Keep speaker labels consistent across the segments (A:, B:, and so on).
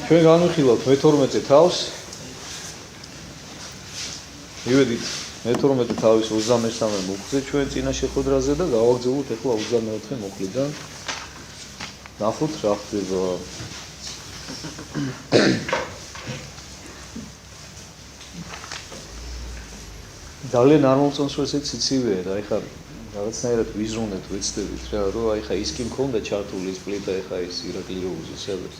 A: ჩვენ განვიხილავთ მე-12 თავს. მივედით მე-12 თავის 23 მუხლზე ჩვენ წინა შეხვედრაზე და გავაგრძელოთ ახლა 24 მუხლიდან. ნახოთ რა ხდება. ძალიან არ მომწონს რომ ესეც ციცივეა და ეხლა რაღაცნაირად ვიზრუნეთ, ვეცდებით რა, რომ აი ხა ის კი მქონდა ჩართული ის პლიტა ეხა ის ირაკლი როუზის სადაც.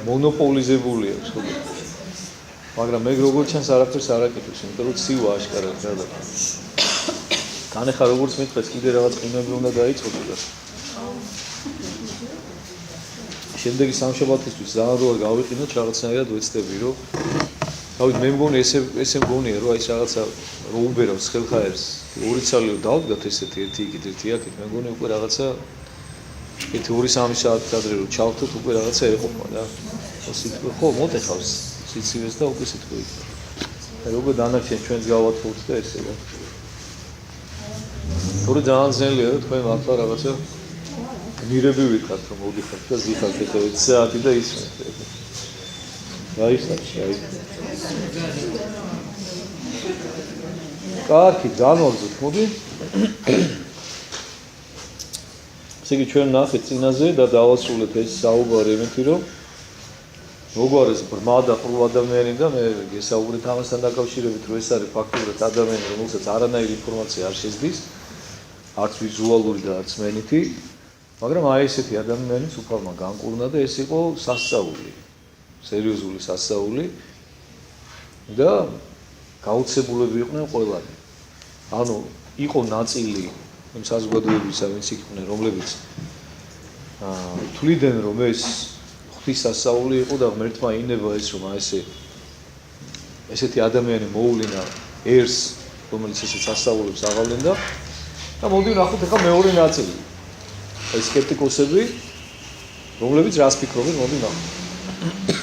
A: მონოპოლიზებულია, ხო? მაგრამ მე როგორც ჩანს არაფერს არ აკეთებს, იმიტომ რომ ცივა აშკარად რა და. განეხა როგორც მითხეს, კიდე რაღაც ყინვები უნდა დაიწყოს და. შემდეგი სამშაბათისთვის ძალიან როა გავიყინოთ რაღაცნაირად ვეცდები რომ თავით მე მგონი ესე მგონია რომ აი ეს რაღაცა რო უბერავს ხელხაერს ორი ცალი დავდგათ ესეთი ერთი იქით ერთი აქეთ მე მგონი უკვე რაღაცა ერთი 2-3 საათი ადრე რომ ჩავთოთ უკვე რაღაცა ეყოფა რა ხო მოტეხავს სიცივეს და უკვე სიტყვი და როგორ დანარჩენ ჩვენს გავათხოვთ და ესე რა თორე ძალიან ძნელია რომ თქვენ მართლა რაღაცა მირები ვიქართ რომ მოდიხართ და ზიხართ ეხლა 1 საათი და ისმენთ დაიხარშა კარგი განვაგზავნოთ მოდი ესე იგი ჩვენ ნახეთ წინაზე და დავასრულეთ ეს საუბარი იმითი რომ როგორ არის ბრმა და ყრუ ადამიანი და მე გესაუბრეთ ამასთან დაკავშირებით რომ ეს არის ფაქტურად ადამიანი რომელსაც არანაირი ინფორმაცია არ შეძდის არც ვიზუალური და არც მენითი მაგრამ აი ესეთი ადამიანის უფალმა განკურნა და ეს იყო სასწაული სერიოზული სასწაული და გაუცებულები იყვნენ ყველანი. ანუ იყო ნაწილი იმ საზოგადოებისა, ვინც იყვნენ, რომლებიც თვლიდნენ, რომ ეს ღვთის სასწაული იყო და ღმერთმა ინება ეს, რომ ესეთი ადამიანი მოუვლინა ერს, რომელიც ესეთ სასწაულებს აღავლენდა და მოდი ვნახოთ ახლა მეორე ნაწილი. ეს სკეპტიკოსები, რომლებიც რას ფიქრობენ, მოდი ვნახოთ.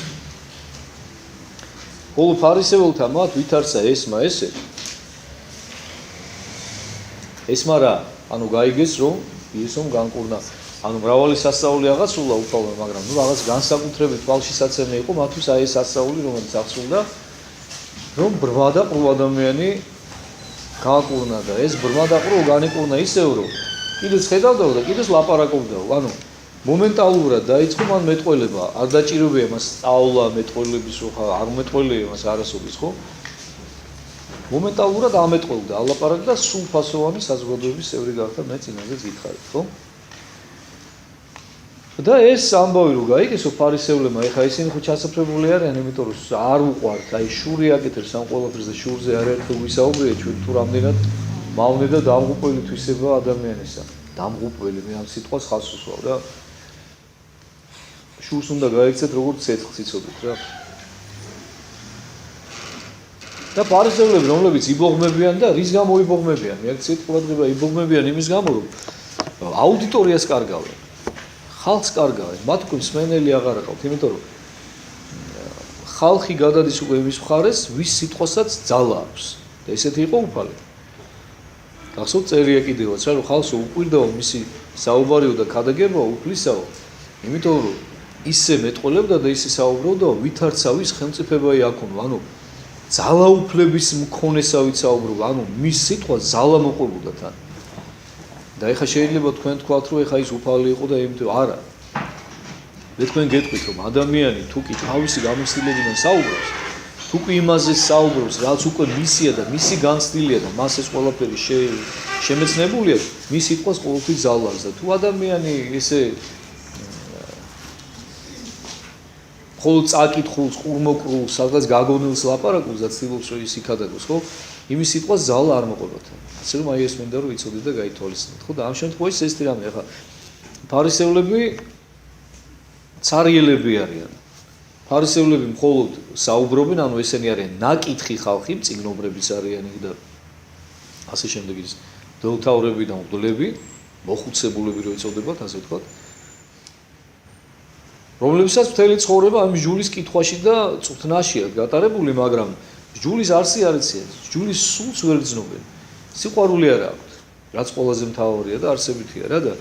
A: ხოლო ფარისეველთა მათ ვითარცა ესმა ესე ესმა რა ანუ გაიგეს რომ იესომ განკურნა ანუ მრავალი სასწაული აღასრულა უფალმა მაგრამ ნუ რაღაც განსაკუთრებით თვალშისაცემი იყო მათთვის აი ეს სასწაული რომელიც აღსრულდა რომ ბრმა და ყრუ ადამიანი განკურნა და ეს ბრმა და ყრუ განიკურნა ისევ რომ კიდეც ხედავდაო და კიდეც ლაპარაკობდაო ანუ მომენტალურად დაიწყო მან მეტყველება, არ დაჭირებია მას სწავლა მეტყველების რო ხა არ მეტყველია მას არასოდეს ხო? მომენტალურად ამეტყველდა, ალაპარაკდა სულ ფასოვანი საზოგადოების წევრი გახდა მე წინაზე გითხარით, ხო? და ეს ამბავი რო გაიგესო ფარისევლებმა, ეხა ისინი ხო ჩასაფრებული არიან, იმიტომ რომ არ უყვართ, აი შური აკეთებს ამ ყველაფერს და შურზე არაერთხელ ვისაუბრეთ ჩვენ თუ რამდენად მავნე და დამღუპველი თვისება ადამიანისა. დამღუპველი მე ამ სიტყვას ხალხს უსვავ რა. შურს უნდა გაიქცეთ როგორც ცეცხლს იცოდეთ რა. და ფარისევლები რომლებიც იბოღმებიან და რის გამო იბოღმებიან? მიაქციეთ ყურადღება იბოღმებიან იმის გამო რომ აუდიტორიას კარგავენ. ხალხს კარგავენ, მათ უკვე მსმენელი აღარ აყავთ, იმიტომ რომ ხალხი გადადის უკვე იმის მხარეს, ვის სიტყვასაც ძალა აქვს. და ესეთი იყო უფალი. გახსოვთ წერია კიდევაც რა რომ ხალხს უყვირდაო მისი საუბარიო და ქადაგებაო უფლისაო. იმიტომ რომ ისე მეტყოლებდა და ისე საუბრობდა ვითარცავის ხელმწიფება იაკუნო ანუ ძალაუფლების მქონესავით საუბრობდა ანუ მის სიტყვა ძალა მოყვებოდა თან და ეხა შეიძლება თქვენ თქვათ რომ ეხა ის უფალი იყო და იმიტომ არა მე თქვენ გეტყვით რომ ადამიანი თუ კი თავისი გამოცდილებიდან საუბრობს თუ კი იმაზე საუბრობს რაც უკვე მისია და მისი განცდილია და მას ეს ყველაფერი შემეცნებულია მის სიტყვას ყოველთვის ძალა აქვს და თუ ადამიანი ესე ხოლო წაკითხულს, ყურმოკრულს, სადღაც გაგონილს ლაპარაკობს და ცდილობს რომ ის იქადაგოს, ხო? იმის სიტყვას ძალა არ მოყვებათ. ასე რომ აი ეს მინდა რომ იცოდეთ და გაითვალისწინოთ, ხო? და ამ შემთხვევაში ეს რამე ახლა ფარისევლები цаრიელები არიან. ფარისევლები მხოლოდ საუბრობენ, ანუ ესენი არიან ნაკითხი ხალხი, წიგნობრებიც არიან და ასე შემდეგ ის დელთაურები და მღვდლები, მოხუცებულები რო იწოდებათ, ასე ვთქვათ. რომლებსაც მთელი ცხოვრება ამ ჯულის კითხვაში და წვრთნაშია გატარებული, მაგრამ ჯულის არსი არ იციან, ჯულის სულს ვერ გრძნობენ. სიყვარული არ აქვთ, რაც ყველაზე მთავარია და არსებითია რა და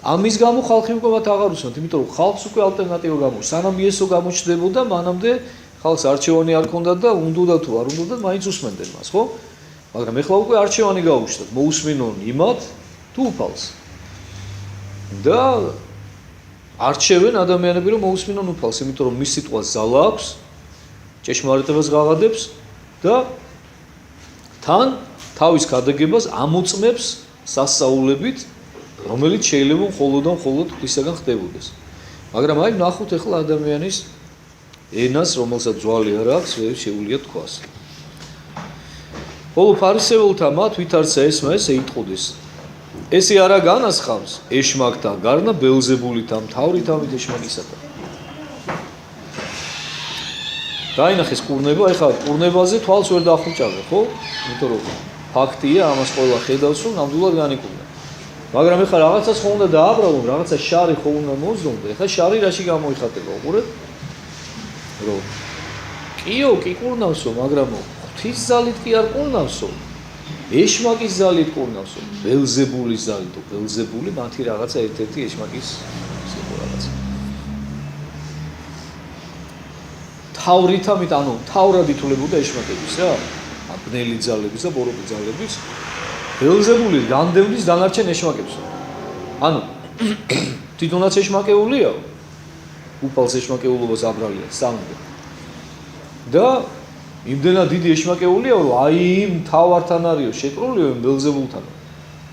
A: ამის გამო ხალხი უკვე მათ აღარ უსმენთ, იმიტომ რომ ხალხს უკვე ალტერნატივა გამოჩნდა. სანამ იესო გამოჩნდებოდა, მანამდე ხალხს არჩევანი არ ჰქონდათ და უნდოდა თუ არ უნდოდა, მაინც უსმენდნენ მას, ხო? მაგრამ ეხლა უკვე არჩევანი გაუჩნდათ, მოусმინონ იმათ თუ უფალს. და არჩევენ ადამიანები რომ მოусმინონ უფალს, იმიტომ რომ მის სიტყვას ძალა აქვს, ჭეშმარიტებას ღაღადებს და თან თავის გადაგებას ამოწმებს სასწაულებით, რომელიც შეიძლება მხოლოდ ღვთისაგან ხდებოდეს. მაგრამ აი ნახოთ ახლა ადამიანის ენას, რომელსაც ძვალი არ აქვს, ვერ შეუძლია თქვას. ხოლო ფარისეველთა მათ ვითარცა ესმა ესე იტყოდეს. ესე არა განასხავს ეშმაკთა გარნა ბელზებულითა მთავრითამით ეშმაკისათა. დაინახეს ყურნება, ეხლა ყურნებაზე თვალს ვერ დახუჭავენ, ხო? იმიტომ რომ ფაქტია, ამას ყველა ხედავს, რომ ნამდვილად განიკურნა. მაგრამ ეხლა რაღაცას ხო უნდა დააბრალონ, რაღაცა შარი ხო უნდა მოძრონ, ეხლა შარი რაში გამოიხატება, უყურეთ? რომ კიო, კი კურნავსო, მაგრამ ღვთის ძალით კი არ კურნავსო. ეშმაკის ძალით კურნავსო, ბელზებულის ძალით, ბელზებული მათი რაღაცა ერთ-ერთი ეშმაკის რაღაცა. თავრითამით, ანუ თავრად ითვლებოდა ეშმაკების რა, ბნელი ძალების და ბოროტი ძალების, ბელზებული განდევნის დანარჩენ ეშმაკებს. ანუ თვითონაც ეშმაკეულია, უფალს ეშმაკეულობას აბრალია სამგე. და იმდენად დიდი ეშმაკეულია, რომ აი იმ თავართან არისო შეკრულიო იმ ბელზებულთან.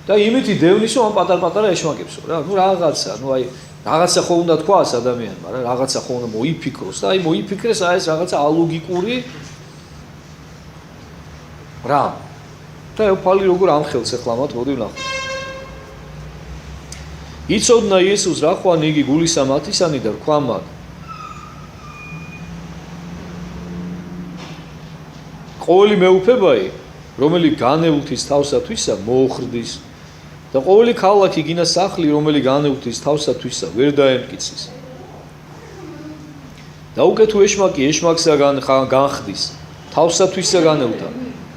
A: და იმითი დევნისო ამ პატარ-პატარა ეშმაკებსო რა, ნუ რაღაცა, ნუ აი რაღაცა ხო უნდა თქვას ადამიანმა რა, რაღაცა ხო უნდა მოიფიქროს და აი მოიფიქრეს აი ეს რაღაცა ალოგიკური რა. და უფალი როგორ ამხელს ახლა მათ მოდი ვნახოთ. იცოდნა იესოს რა ხვან იგი გულისა მათისანი და რქვა მათ. ყოველი მეუფებაი, რომელიც განეულთის თავსათვისა მოუხრდის და ყოველი ქალაქი გინა სახლი, რომელიც განეულთის თავსათვისა ვერ დაემტკიცის. და უკვე თუ ეშმაკი ეშმაკსა განხდის, თავსათვისა განეულთა,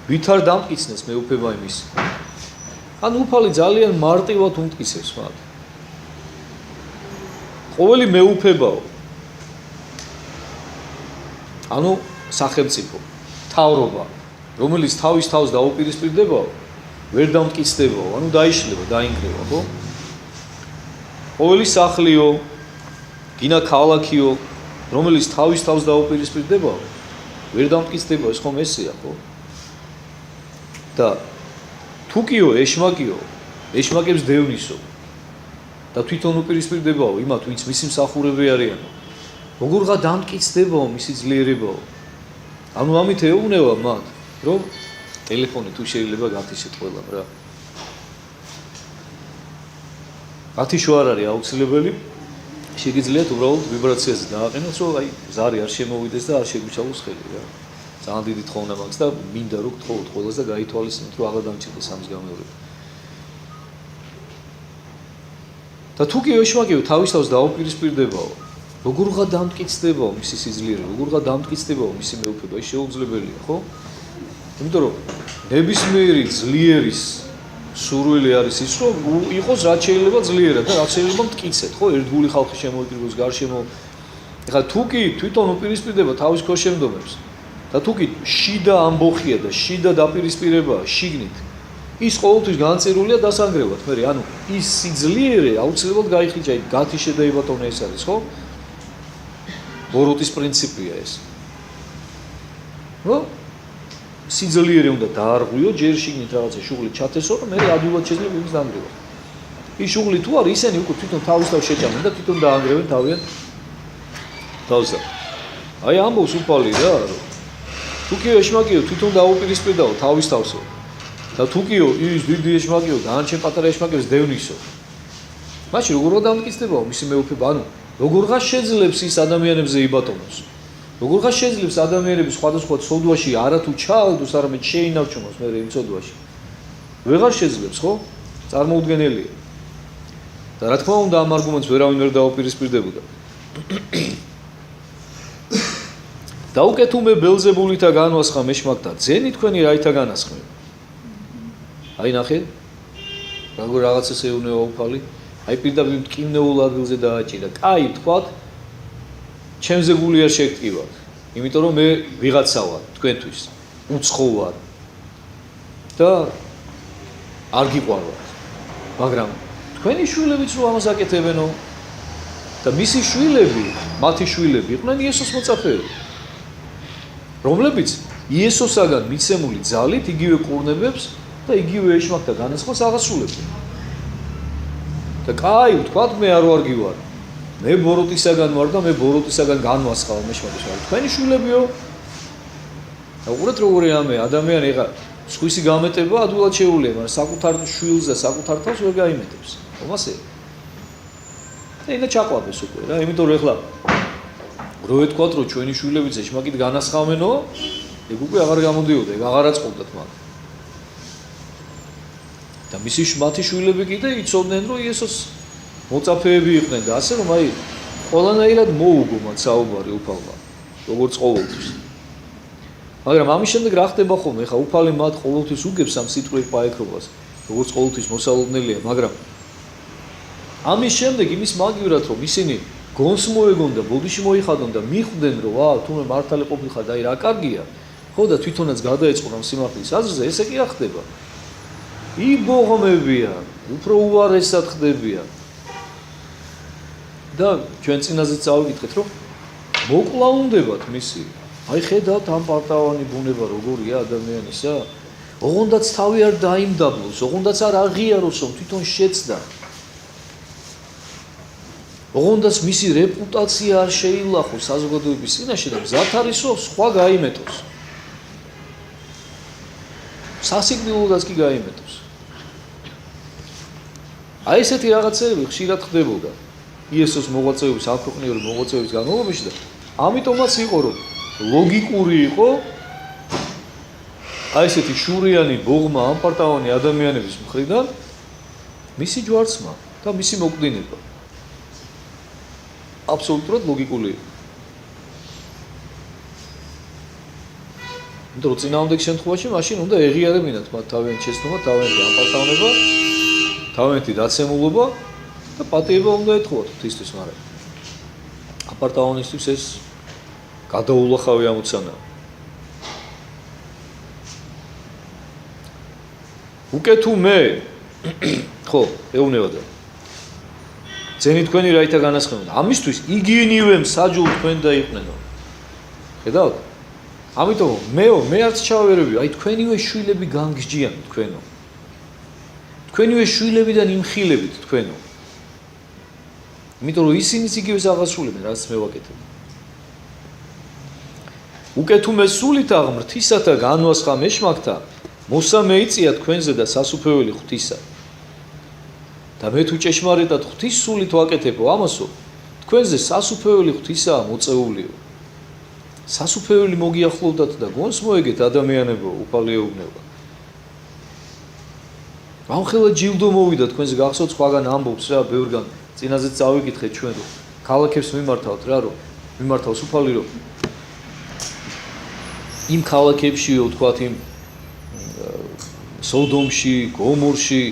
A: ვით არ დამტკიცნეს მეუფება იმის. ანუ უფალი ძალიან მარტივად უმტკიცებს მათ. ყოველი მეუფებაო. ანუ სახელმწიფო, თავრობა, რომელიც თავის თავს დაუპირისპირდებაო, ვერ დამტკიცდებაო, ანუ დაიშლება, დაინგრევა, ხო? ყოველი სახლიო, გინა ქალაქიო, რომელიც თავის თავს დაუპირისპირდებაო, ვერ დამტკიცდებაო, ეს ხომ ესეა, ხო? და თუკიო ეშმაკიო, ეშმაკებს დევნისო და თვითონ უპირისპირდებაო იმათ, ვინც მისი მსახურები არიანო. როგორღა დამტკიცდებაო მისი ძლიერებაო. ანუ ამით ეუბნება მათ, რომ ტელეფონი თუ შეიძლება გათიშეთ ყველამ რა. გათიშვა არ არის აუცილებელი, შეგიძლიათ უბრალოდ ვიბრაციაზე დააყენოთ, რომ აი ზარი არ შემოვიდეს და არ შეგვიჩალოს ხელი რა. ძალიან დიდი თხოვნა მაქვს და მინდა რომ გთხოვოთ ყველას და გაითვალისწინოთ, რომ აღარ დამჭირდეს ამის გამეორება. და თუ კი ეშმაკიო თავის თავს დაუპირისპირდებაო, როგორღა დამტკიცდებაო მისი სიძლიერე, როგორღა დამტკიცდებაო მისი მეუფება, ის შეუძლებელია, ხო? იმიტომ რომ ნებისმიერი ძლიერის სურვილი არის ის, რომ იყოს რაც შეიძლება ძლიერად და რაც შეიძლება მტკიცეთ, ხო? ერთგული ხალხი შემოიკრიბოს გარშემო. ეხლა თუ კი თვითონ უპირისპირდება თავის ქვეშემდომებს და თუ კი შიდა ამბოხია და შიდა დაპირისპირებაა შიგნით, ის ყოველთვის განწირულია დასანგრევად. მე ანუ ის სიძლიერე აუცილებლად გაიხიჭა, გათიშე და იბატონე ეს არის, ხო? ბოროტის პრინციპია ეს. ხო? სიძლიერე უნდა დაარღვიო, ჯერ შიგნით რაღაცა შუღლი ჩათესო, მე ადვილად შეიძლება იმის დაანგრევა. ის შუღლი თუ არის, ისინი უკვე თვითონ თავის თავს შეჭამენ და თვითონ დაანგრევენ თავიანთ თავსა. აი ამბობს უფალი რა, რომ თუ კი ეშმაკიო თვითონ დაუპირისპირდაო თავის თავსო. და თუ კიო ის დიდი ეშმაკიო დანარჩენ პატარა ეშმაკებს დევნისო. მაშინ როგორ დამტკიცდებაო მისი მეუფება, ანუ როგორღა შეძლებს ის ადამიანებზე იბატონოს. როგორღა შეძლებს ადამიანების სხვადასხვა ცოდვაში არათუ ჩაალდოს, არამედ შეინარჩუნოს მე იმ ცოდვაში. ვეღარ შეძლებს, ხო? წარმოუდგენელია. და რა თქმა უნდა ამ არგუმენტს ვერავინ ვერ დაუპირისპირდებოდა. და უკვე თუ მე ბელზებულითა განვასხამ ეშმაკთა, ძენი თქვენი რაითა განასხმებ? აი ნახე, როგორ რაღაცას ეუბნება უფალი, აი პირდაპირ მტკივნეულ ადგილზე დააჭირა. კაი, თქვათ, ჩემზე გული არ შეგტკივათ. იმიტომ რომ მე ვიღაცა ვარ თქვენთვის, უცხო ვარ. და არ გიყვარვათ. მაგრამ თქვენი შვილებიც რო ამას აკეთებენო და მისი შვილები, მათი შვილები იყვნენ იესოს მოწაფეები. რომლებიც იესოსაგან მიცემული ძალით იგივე კურნებებს და იგივე ეშმაკთა განაცხადს აღასრულებდნენ. და კაი, ვთქვათ, მე არ ვარ გივარ. მე ბოროტისაგან ვარ და მე ბოროტისაგან განვასხავ მეშმაკის ვარ. თქვენი შვილებიო. და უყურეთ როგორი ამე ადამიანი ეხა სხვისი გამეტება ადვილად შეუძლია, მაგრამ საკუთარ შვილს და საკუთარ თავს ვერ გაიმეტებს. ხომასე? და ინა ჩაყვაბეს უკვე რა, იმიტომ რომ ეხლა რო ეთქვათ რომ ჩვენი შვილებიც ეშმაკით განასხავენო, ეგ უკვე აღარ გამოდიოდა, ეგ აღარაც ყოფდათ მათ. და მათი შვილები კიდე იცოდნენ რომ იესოს მოწაფეები იყვნენ და ასე რომ აი ყველანაირად მოუგო მათ საუბარი უფალმა, როგორც ყოველთვის. მაგრამ ამის შემდეგ რა ხდება ხოლმე? ეხა უფალი მათ ყოველთვის უგებს ამ სიტყვის პაექრობას, როგორც ყოველთვის მოსალოდნელია, მაგრამ ამის შემდეგ იმის მაგივრად რომ ისინი გონს მოეგონ და ბოდიში მოიხადონ და მიხვდნენ რომ თუნდაც მართალი ყოფილიყარ და აი რა კარგია, ხო და თვითონაც გადაეწყო ამ სიმართლის აზრზე, ესე კი არ ხდება. იბოღმებიან, უფრო უარესად ხდებიან. და ჩვენ წინაზეც წავიკითხეთ რომ მოკლაუნდებათ მისი. აი ხედავთ ამ პარტავანი ბუნება როგორია ადამიანისა? ოღონდაც თავი არ დაიმდაბლოს, ოღონდაც არ აღიაროს რომ თვითონ შეცდა. ოღონდაც მისი რეპუტაცია არ შეილახოს საზოგადოების წინაშე და მზად არის რომ სხვა გაიმეტოს. სასიკვდილოდაც კი გაიმეტოს. აი ესეთი რაღაცები ხშირად ხდებოდა იესოს მოღვაწეობის, ამქვეყნიური მოღვაწეობის განმავლობაში და ამიტომაც იყო რომ ლოგიკური იყო აი ესეთი შურიანი ბოღმა ამპარტავანი ადამიანების მხრიდან მისი ჯვარცმა და მისი მოკვდინება. აბსოლუტურად ლოგიკული იყო. იმიტომ რომ წინააღმდეგ შემთხვევაში მაშინ უნდა ეღიარებინათ მათ თავიანთი შეცდომა, თავიანთი ამპარტავნება, თავიანთი დაცემულობა და პატიება უნდა ეთხოვათ ღვთისთვის, მაგრამ ამპარტავანისთვის ეს გადაულახავი ამოცანა. უკვე თუ მე ხო, ეუბნებოდა. ძენი თქვენი რაითა განასხმევენ. ამისთვის იგინივე მსაჯულ თქვენ და იყვნენო. ხედავთ? ამიტომ მე არც ჩავერევი, აი თქვენივე შვილები განგსჯიან თქვენო. თქვენივე შვილებიდან იმხილებით თქვენო. იმიტომ რომ ისინიც იგივეს აღასრულებენ, რაც მე ვაკეთებ. უკვე თუ მე სულით აღმრთისათა განვასხა მეშმაკთა, მოსა მეიწია თქვენზე და სასუფეველი ღვთისა. და მე თუ ჭეშმარიტად ღვთის სულით ვაკეთებო ამასო, თქვენზე სასუფეველი ღვთისაა მოწეულიო. სასუფეველი მოგიახლოვდათ და გონს მოეგეთ ადამიანებო, უფალი ეუბნება. ამხელად ჯილდო მოვიდა თქვენზე გახსოვთ სხვაგან ამბობს რა, ბევრგან წინაზეც წავიკითხეთ ჩვენ რომ ქალაქებს მიმართავთ რა, რომ მიმართავს უფალი რომ იმ ქალაქებშიო თქვათ იმ სოდომში, გომორში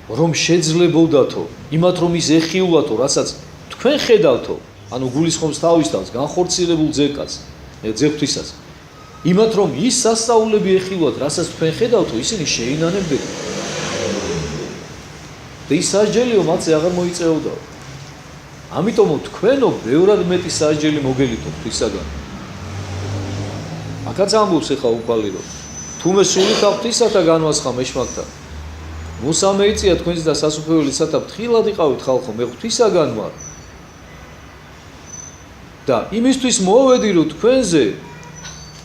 A: რომ შეძლებოდათო, იმათ რომ ის ეხიულათო, რასაც თქვენ ხედავთო, ანუ გულისხმობს თავის თავს, განხორციელებულ ძეკას, ძეღვთვისაც. იმათ რომ ის სასწაულები ეხილათ, რასაც თქვენ ხედავთო, ისინი შეინანებდნენ. და ის სასჯელიო მათზე აღარ მოიწეოდაო. ამიტომ თქვენო ბევრად მეტი სასჯელი მოგელითო ღვთისაგან. აქაც ამბობს ეხა უფალი რომ თუმე სულით ღვთისათა განვასხა მეშმაკთა. მოსა მეიწია თქვენს და სასუფეველისათა ფრთხილად იყავით ხალხო, მე ღვთისაგან ვარ. და იმისთვის მოვედი რომ თქვენზე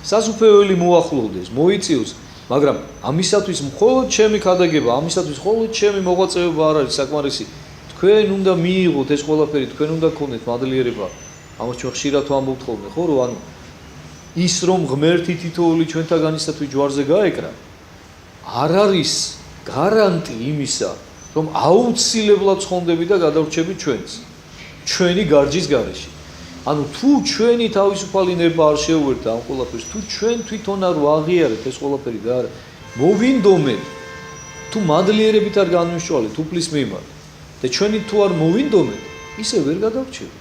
A: სასუფეველი მოახლოვდეს, მოიწიოს, მაგრამ ამისათვის მხოლოდ ჩემი ქადაგება, ამისათვის მხოლოდ ჩემი მოღვაწეობა არ არის საკმარისი. თქვენ უნდა მიიღოთ ეს ყველაფერი, თქვენ უნდა გქონდეთ მადლიერება. ამას ჩვენ ხშირად ვამბობთ ხოლმე, ხო რომ ანუ ის რომ ღმერთი თითოეული ჩვენთაგანისათვის ჯვარზე გაეკრა, არ არის გარანტი იმისა, რომ აუცილებლად ცხონდები და გადავრჩებით ჩვენს, ჩვენი გარჯის გარეშე. ანუ თუ ჩვენი თავისუფალი ნება არ შეუერთდა ამ ყველაფერს, თუ ჩვენ თვითონ არ ვაღიარეთ ეს ყველაფერი და არ მოვინდომეთ, თუ მადლიერებით არ განვიშვალეთ უფლის მიმართ, და ჩვენი თუ არ მოვინდომეთ, ისე ვერ გადავრჩევთ.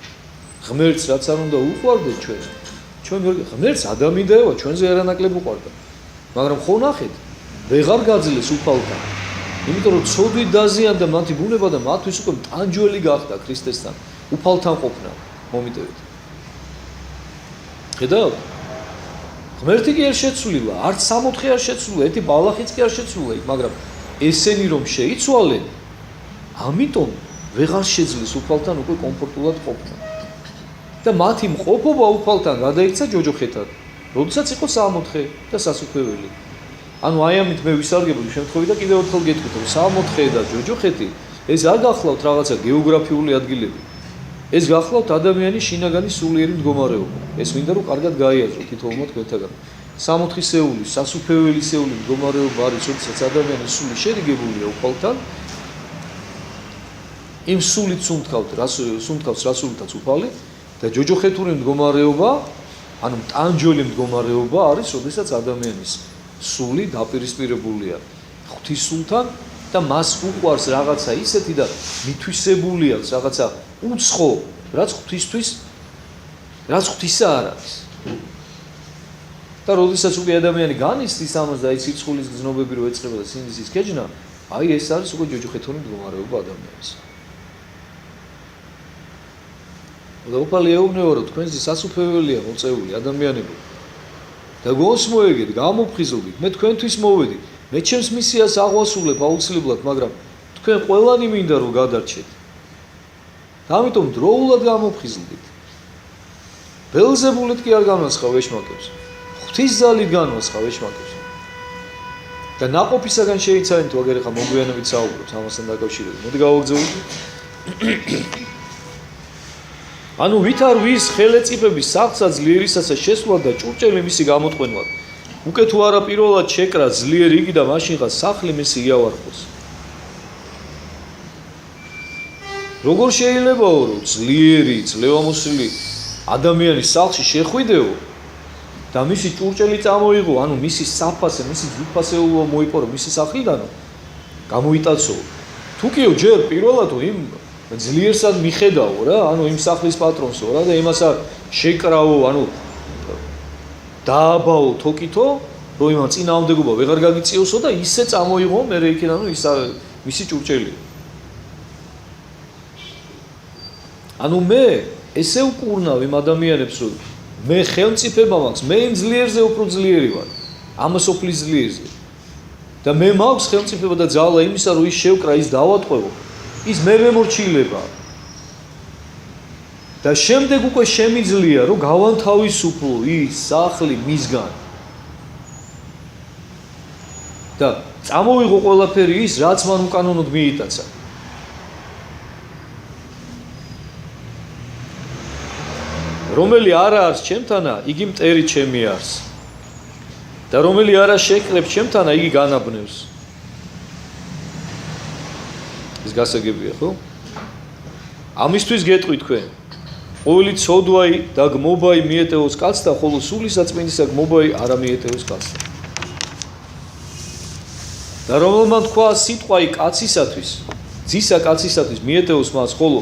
A: ღმერთს რაც არ უნდა უყვარდეთ ჩვენ ღმერთს ადამიანია, ჩვენზე არანაკლებ უყვარდა. მაგრამ ხო ნახეთ, ვეღარ გაძლეს უფალთან. იმიტომ რომ ცოდვით დაზიანდა მათი ბუნება და მათთვის უკვე ტანჯველი გახდა ქრისტესთან, უფალთან ყოფნა მომიტევით. ხედავთ? ღმერთი კი არ შეცვლილა, არც 64 არ შეცვლილა, ერთი ბალახიც კი არ შეცვლილა, მაგრამ ესენი რომ შეიცვალენ, ამიტომ ვეღარ შეძლეს უფალთან უკვე კომფორტულად ყოფნა. და მათი მყოფობა უფალთან გადაიქცა ჯოჯოხეთად, როდესაც იყო 64 და სასუფეველი. ანუ აი ამით მე ვისარგებლობ შემთხვევით და კიდევ ერთხელ გეტყვით, რომ 64 და ჯოჯოხეთი ეს არ გახლავთ რაღაცა გეოგრაფიული ადგილები. ეს გახლავთ ადამიანის შინაგანი სულიერი მდგომარეობა. ეს მინდა რომ კარგად გაიაზროთ თითოეულმა თქვენთაგან. 64-ეული, სასუფეველისეული მდგომარეობა არის, როდესაც ადამიანის სული შერიგებულია უფალთან. იმ სულით სუნთქავს რასულითაც უფალი და ჯოჯოხეთური მდგომარეობა, ანუ ტანჯველი მდგომარეობა არის, როდესაც ადამიანის სული დაპირისპირებულია ღვთის სულთან და მას უყვარს რაღაცა ისეთი და მithვისებული აქვს რაღაცა უცხო, რაც ღვთისა არ არის. და როდესაც უკვე ადამიანი განიცდის ამას და ის სიცხულის გზნობები რო ეწება და სინდისის ქეჯნა, აი ეს არის უკვე ჯოჯოხეთური მდგომარეობა ადამიანის. და უფალი ეუბნება, რომ თქვენზე სასუფეველია მოწეული ადამიანები. და გონს მოეგეთ, გამოფხიზლდით, მე თქვენთვის მოვედი, მე ჩემს მისიას აღვასრულებ აუცილებლად, მაგრამ თქვენ ყველანი მინდა რომ გადარჩეთ. ამიტომ დროულად გამოფხიზლდით. ბელზებულით კი არ განვასხავ ეშმაკებს. ღვთის ძალით განვასხავ ეშმაკებს. და ნაყოფისაგან შეიცავენ თუ აგერ ხა მოგვიანებით საუბრობთ ამასთან დაკავშირებით. მოდი გავაგზავნოთ. ანუ ვით არ ვის ხელეწიფების სახლსა ძლიერისასა შესვლა და ჭურჭელი მისი გამოთყვენვა. უკვე თუ არა პირველად შეკრა ძლიერი იგი და მაშინღა სახლი მისი იავარხოს. როგორ შეიძლებაო რომ ძლიერი, ძლევამოსილი ადამიანის სახლში შეხვიდეო და მისი ჭურჭელი წამოიღო, ანუ მისი საფასე, მისი ძვირფასეულობა მოიპორო მისი სახლიდანო, გამოიტაცო. თუ კიო ჯერ პირველად იმ ძლიერსად მიხედავო რა, ანუ იმ სახლის პატრონსო რა და იმას არ შეკრავო, ანუ დააბაო თოკითო, რომ იმან წინააღმდეგობა ვეღარ გაგიწიოსო და ისე წამოიღო მე იქიდან ანუ ის მისი ჭურჭელი. ანუ მე ესე უკურნავ იმ ადამიანებს, რომ მე ხელმწიფება მაქვს, მე იმ ძლიერზე უფრო ძლიერი ვარ, ამ სოფლის ძლიერზე. და მე მაქვს ხელმწიფება და ძალა იმისა, რომ ის შევკრა, ის დავატყვევო. ის მე მემორჩილება და შემდეგ უკვე შემიძლია რომ გავანთავისუფლო ის სახლი მისგან და წამოვიღო ყველაფერი ის რაც მან უკანონოდ მიიტაცა. რომელი არა არის ჩემთანა, იგი მტერი ჩემი არის და რომელი არა შეკრებს ჩემთანა, იგი განაბნევს. ეს გასაგებია, ხო? ამისთვის გეტყვი თქვენ. ყოველი ცოდვაი და გმობაი მიეტევოს კაცს და ხოლო სულისაწმინდისა გმობაი არ მიეტევოს კაცს. და რომელმა თქვა სიტყვაი კაცისათვის, ძისა კაცისათვის მიეტევოს მას, ხოლო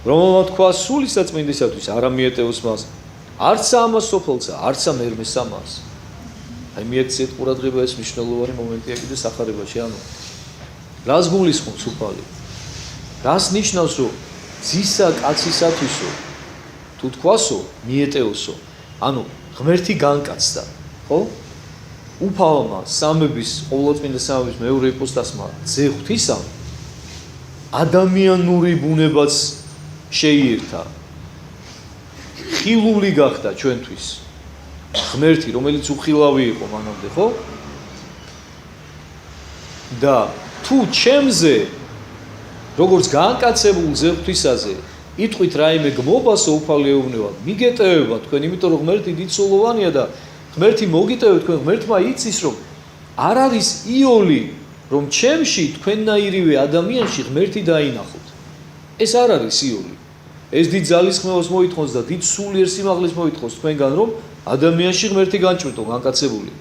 A: რომელმა თქვა სულისაწმინდისათვის არ მიეტევოს მას, არც ამას სოფელსა, არც ამ ერმეს ამას. აი მიეცეთ ყურადღება ეს მნიშვნელოვანი მომენტია კიდე სახარებაში, ანუ რას გულისხმობს უფალი? რას ნიშნავს რომ ძისა კაცისათვისო თუ თქვასო მიეტეოსო, ანუ ღმერთი განკაცდა, ხო? უფალმა სამების, ყოვლადწმინდა სამების მეორე იპოსტასმა ძე ღვთისა ადამიანური ბუნებაც შეიერთა. ხილული გახდა ჩვენთვის ღმერთი, რომელიც უხილავი იყო მანამდე, ხო? და თუ ჩემზე როგორც განკაცებულ ძე ღვთისაზე იტყვით რაიმე გმობასო უფალი ეუბნება, მიგეტევება თქვენ, იმიტომ რომ ღმერთი დიდსულოვანია და ღმერთი მოგიტევეთ თქვენ, ღმერთმა იცის რომ არ არის იოლი რომ ჩემში თქვენნაირივე ადამიანში ღმერთი დაინახოთ. ეს არ არის იოლი. ეს დიდ ძალისხმევას მოითხოვს და დიდ სულიერ სიმაღლეს მოითხოვს თქვენგან რომ ადამიანში ღმერთი განჭვრიტო, განკაცებული.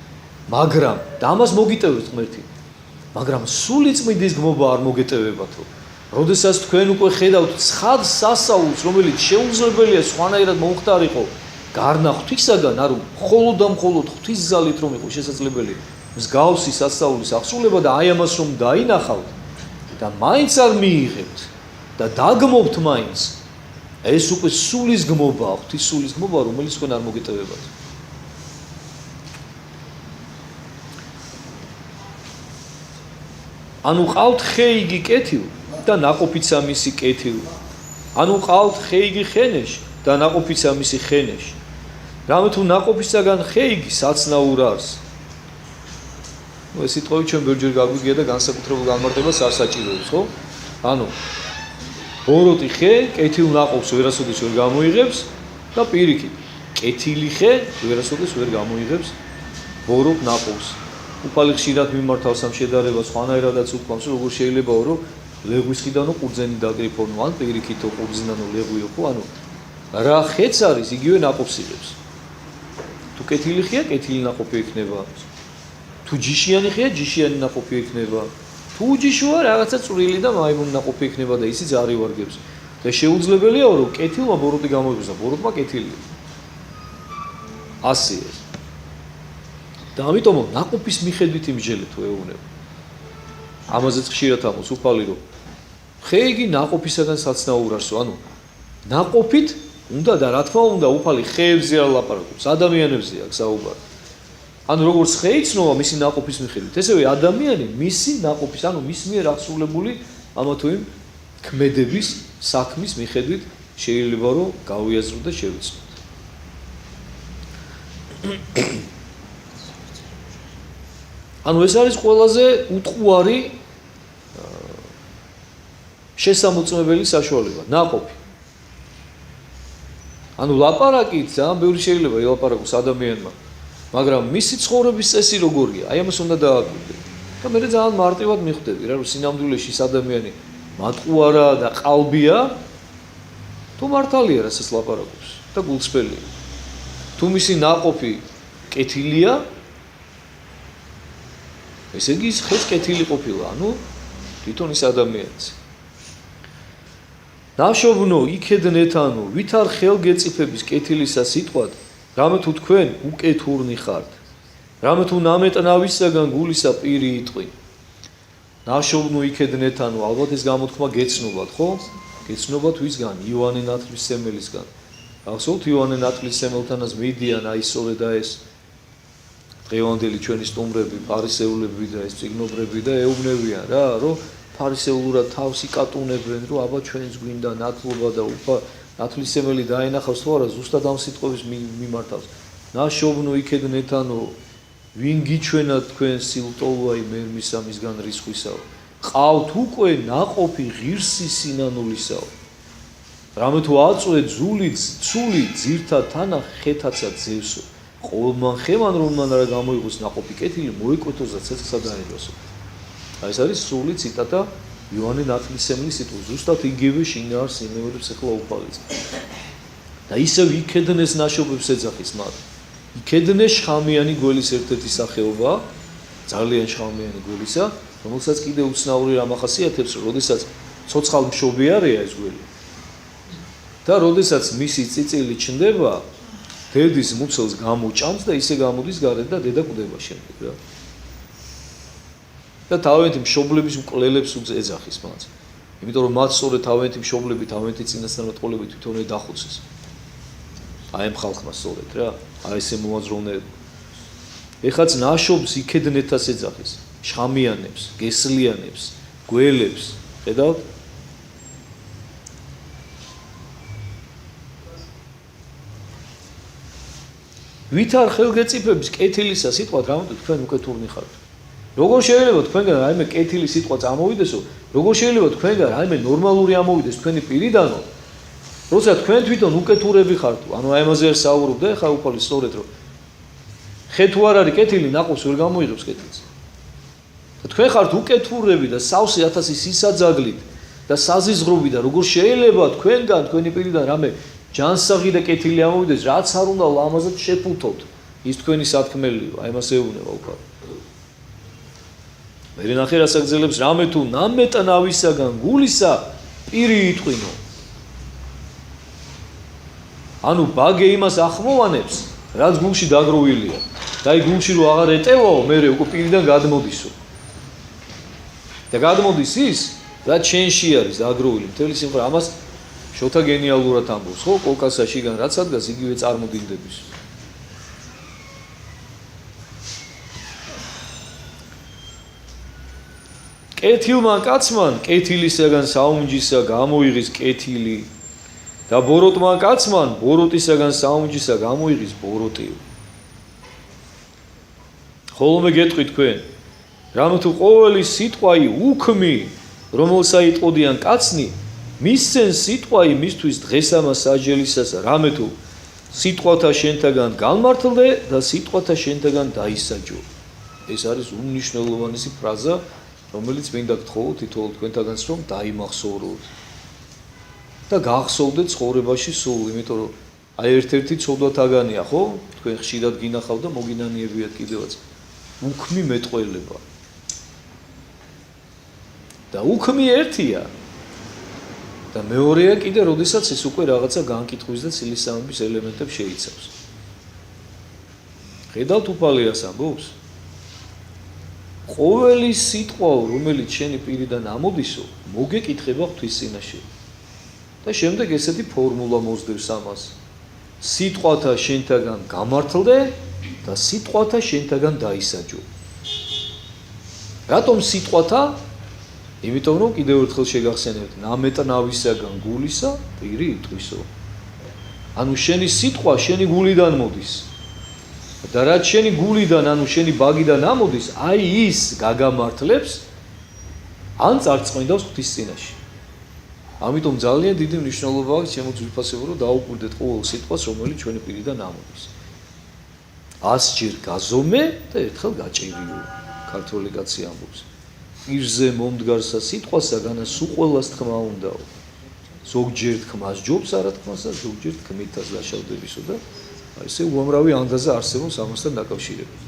A: მაგრამ და ამას მოგიტევეთ ღმერთი. მაგრამ სული წმინდის გმობა არ მოგეტევებათო. როდესაც თქვენ უკვე ხედავთ ცხად სასაულს, რომელიც შეუძლებელია სხვანაირად მომხდარიყო გარნა ღვთისაგან, არ მხოლოდ და მხოლოდ ღვთის ძალით რომ იყო შესაძლებელი მსგავსი სასაულის აღსრულება და აი ამას რომ დაინახავთ და მაინც არ მიიღებთ და დაგმობთ მაინც, ეს უკვე სულის გმობაა, ღვთის სულის გმობა, რომელიც თქვენ არ მოგეტევებათ. ანუ ყავთ ხეიგი კეთილ და ნაყოფიცა მისი კეთილ. ანუ ყავთ ხეიგი ხენეში და ნაყოფიცა მისი ხენეში. რამე თუ ნაყოფისაგან ხეიგი საცნაურ არს. ეს სიტყვები ჩვენ ბევრჯერ გაგვიგია და განსაკუთრებულ განმარტებას არ საჭიროებს, ხო? ანუ ბოროტი ხე კეთილ ნაყოფს ვერასოდეს ვერ გამოიღებს და პირიქით კეთილი ხე ვერასოდეს ვერ გამოიღებს ბოროტ ნაყოფს. უფალი ხშირად მიმართავს ამ შედარებას, სხვანაირადაც უყვამს, როგორ შეიძლებაო, რომ ლეღვის ხიდანო ყურძენი დაკრიფონო, ან პირიქითო ყურძინანო ლეღვიო, ხო? ანუ რა ხეც არის, იგივე ნაყოფს იღებს. თუ კეთილი ხეა, კეთილი ნაყოფი იქნება. თუ ჯიშიანი ხეა, ჯიშიანი ნაყოფი იქნება. თუ ჯიშოა, რაღაცა წვრილი და მაიმუნ ნაყოფი იქნება და ისიც არ ივარგებს. და შეუძლებელია, რომ კეთილმა ბოროტი გამოიღოს და ბოროტმა კეთილი. ასე ეს. და ამიტომ ნაყოფის მიხედვით იმჯელე თუ ეუბნება. ამაზეც ხშირად ამბობს უფალი, რომ ხეიგი ნაყოფისაგან საცნაურ არსო, ანუ ნაყოფით უნდა და რა თქმა უნდა უფალი ხეებზე არ ლაპარაკობს, ადამიანებზეა საუბარი. ანუ როგორც ხე იცნობა მისი ნაყოფის მიხედვით, ესევე ადამიანი მისი ნაყოფის, ანუ მის მიერ აღსრულებული ამა თუ იმ ქმედების, საქმის მიხედვით შეიძლება რომ გავიაზროთ და შევიცნოთ. ანუ ეს არის ყველაზე უტყუარი შესამოწმებელი საშუალება, ნაყოფი. ანუ ლაპარაკით ძალიან ბევრი შეიძლება ილაპარაკოს ადამიანმა, მაგრამ მისი ცხოვრების წესი როგორია? აი ამას უნდა დააკვირდე. და მე ძალიან მარტივად მიხვდები რა, რომ სინამდვილეში ის ადამიანი მატყუარა და ყალბია, თუ მართალია რასაც ლაპარაკობს და გულწრფელია. თუ მისი ნაყოფი კეთილია, ესე იგი ის ხეც კეთილი ყოფილა, ანუ თვითონ ის ადამიანიც. ნაშოვნო იქედნეთანო, ვითარ ხელგეწიფების კეთილისა სიტყვად, რამე თუ თქვენ უკეთურნი ხართ, რამე თუ ნამეტნავისაგან გულისა პირი იტყვი. ნაშოვნო იქედნეთანო, ალბათ ეს გამოთქმა გეცნობათ, ხო? გეცნობათ ვისგან? იოანე ნათლისმცემელისგან. ახსოვთ იოანე ნათლისმცემელთანაც მიდიან აი სწორედ ეს დღევანდელი ჩვენი სტუმრები, ფარისეულები და ეს წიგნობრები და ეუბნებიან რა, რომ ფარისეულურად თავს იკატუნებენ, რომ აბა ჩვენს გვინდა ნათლობა და ნათლისმცემელი დაენახავს თუ არა, ზუსტად ამ სიტყვების მიმართავს. ნაშოვნო იქედნეთანო, ვინ გიჩვენა თქვენ სილტოლვაი მერმისა მისგან რისხვისაო. ყავთ უკვე ნაყოფი ღირსი სინანულისაო. რამე თუ აწვეთ ცული ძირთა თანა ხეთაცა ძევსო. ყოველმან ხემან რომან არა გამოიღოს ნაყოფი კეთილი, მოიკვეთოს და ცეცხლსა დაეჯოსო. აი ეს არის სრული ციტატა იოანე ნათლისმცემლის სიტყვის. ზუსტად იგივე შინაარს იმეორებს ახლა უფალიც. და ისევ იქედნეს ნაშობებს ეძახის მათ. იქედნეს შხამიანი გველის ერთ-ერთი სახეობა, ძალიან შხამიანი გველისა, რომელსაც კიდე უცნაური რამ ახასიათებს, რომ როდესაც ცოცხალმშობიარეა ეს გველი. და როდესაც მისი წიწილი ჩნდება, დედის მუცელს გამოჭამს და ისე გამოდის გარეთ და დედა კვდება შემდეგ რა. და თავენთი მშობლების მკვლელებს ეძახის მათ. იმიტომ რომ მათ სწორედ თავენთი მშობლები, თავენთი წინასწარმეტყველები თვითონ დახოცეს. აი ამ ხალხმა სწორედ რა, აი ესე მოაზროვნეები. ეხაც ნაშობს იქედნეთას ეძახის, შხამიანებს, გესლიანებს, გველებს, ხედავთ? ვითარ ხელგეწიფების კეთილისა სიტყვა რამე თქვენ უკეთურნი ხართ. როგორ შეიძლება თქვენგან რაიმე კეთილი სიტყვა წამოვიდესო, როგორ შეიძლება თქვენგან რაიმე ნორმალური ამოვიდეს თქვენი პირიდანო, როცა თქვენ თვითონ უკეთურები ხართ, ანუ აი ამაზე არ საუბრობ და ხა უფალი სწორედ რომ ხე თუ არ არის კეთილი, ნაყოფს ვერ გამოიღებს კეთილს. და თქვენ ხართ უკეთურები და სავსე 1000 სისაძაგლით და საზიზღრობით და როგორ შეიძლება თქვენგან თქვენი პირიდან რაიმე ჯანსაღი და კეთილი ამოვიდეს, რაც არ უნდა ლამაზად შეფუთოთ. ის თქვენი სათქმელიო, აი მას ეუბნება უფალი. მე ნახე რას აგზელებს რამე თუ ნამეტნავისაგან გულისა პირი იტყვინო. ანუ ბაგე იმას ახმოვანებს, რაც გულში დაგროვილია. და აი გულში რო აღარ ეტევაო, მე უკვე პირიდან გადმოდისო. და გადმოდის ის, რაც შენში არის დაგროვილი მთელი სიმღერა. ამას შოთა გენიალურად ამბობს, ხო? კოლკასაშიგან რაც ადგას, იგივე წარმოდინდების. კეთილმა კაცმან კეთილისაგან საუნჯისა გამოიღის კეთილი და ბოროტმა კაცმან ბოროტისაგან საუნჯისა გამოიღის ბოროტი. ხოლმე გეტყვი თქვენ, რამე თუ ყოველი სიტყვაი უქმი, რომელსა იტყოდიან კაცნი, მისცენ სიტყვაი მისთვის დღესამას საჯელისას, რამე თუ სიტყვათა შენთაგან განმართლდე და სიტყვათა შენთაგან დაისაჯო. ეს არის უმნიშვნელოვანესი ფრაზა, რომელიც მინდა გთხოვოთ თითოეულ თქვენთაგანს, რომ დაიმახსოვროთ და გახსოვდეთ ცხოვრებაში სულ, იმიტომ რომ აი ერთ-ერთი ცოდვათაგანია, ხო? თქვენ ხშირად გინახავთ და მოგინანიებიათ კიდევაც. უქმი მეტყველება. და უქმი ერთია. და მეორეა კიდე, როდესაც ეს უკვე რაღაცა განკითხვის და ცილისამების ელემენტებს შეიცავს. ხედავთ უფალიას ამბობს? ყოველი სიტყვა, რომელიც შენი პირიდან ამოდისო, მოგეკითხება ღვთის წინაშე. და შემდეგ ესეთი ფორმულა მოსდევს ამას. სიტყვათა შენთაგან გამართლდე და სიტყვათა შენთაგან დაისაჯო. რატომ სიტყვათა? იმიტომ რომ კიდევ ერთხელ შეგახსენებთ, ნამეტნავისაგან გულისა პირი იტყვისო. ანუ შენი სიტყვა შენი გულიდან მოდის. და რაც შენი გულიდან, ანუ შენი ბაგიდან ამოდის, აი ის გაგამართლებს ან წარწმენდავს ღვთის წინაშე. ამიტომ ძალიან დიდი მნიშვნელობა აქვს შემოძვიფასებო, რომ დაუკვირდეთ ყოველ სიტყვას, რომელიც ჩვენი პირიდან ამოდის. 100 ჯერ გაზომე და ერთხელ გაჭერიო. ქართველი კაცი ამბობს. პირზე მომდგარსა სიტყვასაგან სულ ყველას თქმა უნდაო. ზოგჯერ თქმას ჯობს არა თქმასა, ზოგჯერ თქმითაც დაშავდებისო და ესე უამრავი ანდაზა არსებობს ამასთან დაკავშირებით.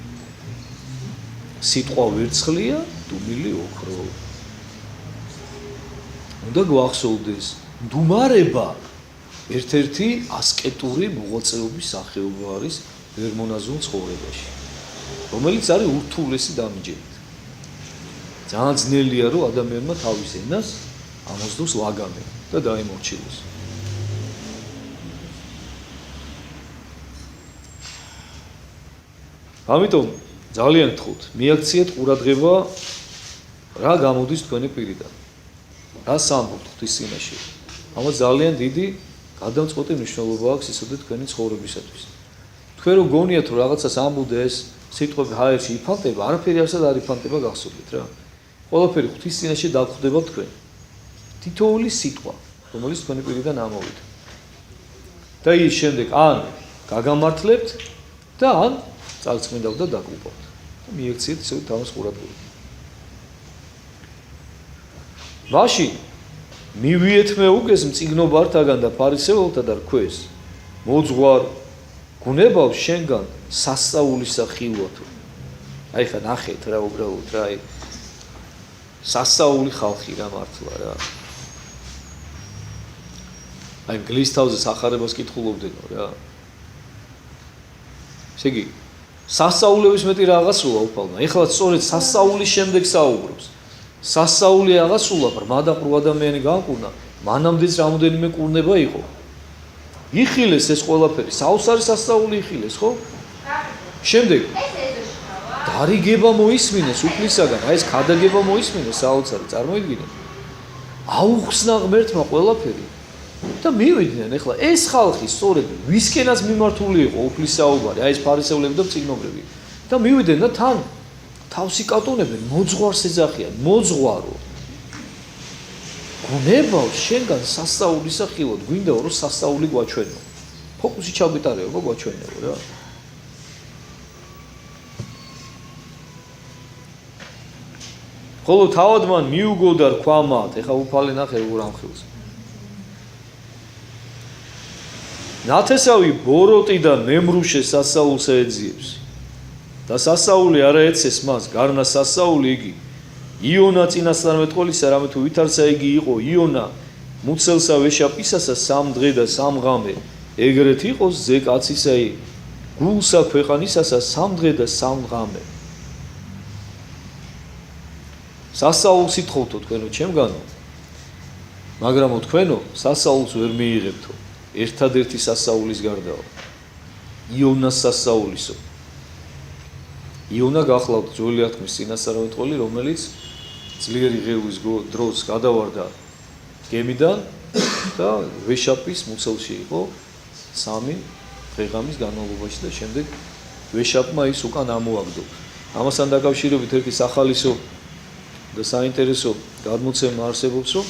A: სიტყვა ვერცხლია, დუმილი ოქრო. უნდა გვახსოვდეს, მდუმარება ერთ-ერთი ასკეტური მოღვაწეობის სახეობა არის ვერმონაზულ ცხოვრებაში, რომელიც არის ურთულესი დამჯერით. ძალიან ძნელია, რომ ადამიანმა თავის ენას ამოსდოს ლაგამი და დაემორჩილოს. ამიტომ ძალიან გთხოვთ, მიაქციეთ ყურადღება რა გამოდის თქვენი პირიდან. რა სამბობთ ღვთის წინაშე. ამას ძალიან დიდი გადამწყვეტი მნიშვნელობა აქვს ისოდე თქვენი ცხოვრებისათვის. თქვენ რო გონიათ რომ რაღაცას ამბობთ ეს სიტყვები ჰაერში იფანტება, არაფერი არსად არ იფანტება, გახსოვდეთ რა. ყველაფერი ღვთის წინაშე დაგხვდება თქვენ. თითოეული სიტყვა, რომელიც თქვენი პირიდან ამოვიდა. და ის შემდეგ ან გაგამართლებთ და ან წარწმენდავთ და დაგუპავთ. და მიექციეთ ისევ თავის ყურადღება. მაშინ მივიეთმე უკეს მწიგნობართაგან და ფარისეველთა და რქვეს, მოძღვარ გუნებავს შენგან სასწაულისა ხილვათო. აი ხა ნახეთ რა უბრალოდ რა აი სასწაული ხალხი რა მართლა რა. აი გლის თავზე სახარებას კითხულობდენო რა. ესე იგი სასწაულების მეტი რა აღასრულა უფალმა. ეხლა სწორედ სასწაულის შემდეგ საუბრობს. სასწაული აღასრულა, ბრმა და ყრუ ადამიანი განკურნა, მანამდეც რამოდენიმე კურნება იყო. იხილეს ეს ყველაფერი, საოცარი სასწაული იხილეს, ხო? შემდეგ დარიგება მოისმინეს უფლისაგან, აი ეს ქადაგება მოისმინეს საოცარი, წარმოიდგინეთ. აუხსნა ღმერთმა ყველაფერი და მივიდნენ, ეხლა ეს ხალხი სწორედ ვისკენაც მიმართული იყო უფლის საუბარი, აი ეს ფარისევლები და მწიგნობრები. და მივიდნენ და თან თავსი კატონებენ, მოძღვარს ეძახიან, მოძღვარო. გუნებავს შენგან სასწაულისა ხილვად, გვინდაო რომ სასწაული გვაჩვენო. ფოკუსი ჩავგიტარეო, გვაჩვენეო რა. ხოლო თავად მან მიუგო და რქვამათ, ეხა უფალი ნახე როგორ ამხილს. ნათესავი ბოროტი და მემრუშე სასწაულს ეძიებს. და სასწაული არა ეცეს მას, გარნა სასწაული იგი იონა წინასწარმეტყველისა, რამე თუ ვითარცა იგი იყო იონა მუცელსა ვეშაპისასა 3 დღე და 3 ღამე, ეგრეთ იყოს ზე კაცისა გულსა ქვეყანისასა 3 დღე და 3 ღამე. სასაულს ითხოვთო თქვენო ჩემგანო, მაგრამ თქვენო სასაულს ვერ მიიღებთო. ერთადერთი სასაულის გარდაო. იონას სასაულისო. იონა გახლავთ ძველი ათქმის წინასწარმეტყველი, რომელიც ძლიერი ღევის დროს გადავარდა გემიდან და ვეშაპის მუცელში იყო 3 დღე-ღამის განმავლობაში და შემდეგ ვეშაპმა ის უკან ამოაგდო. ამასთან დაკავშირებით ერთი სახალისო და საინტერესო გადმოცემა არსებობს, რომ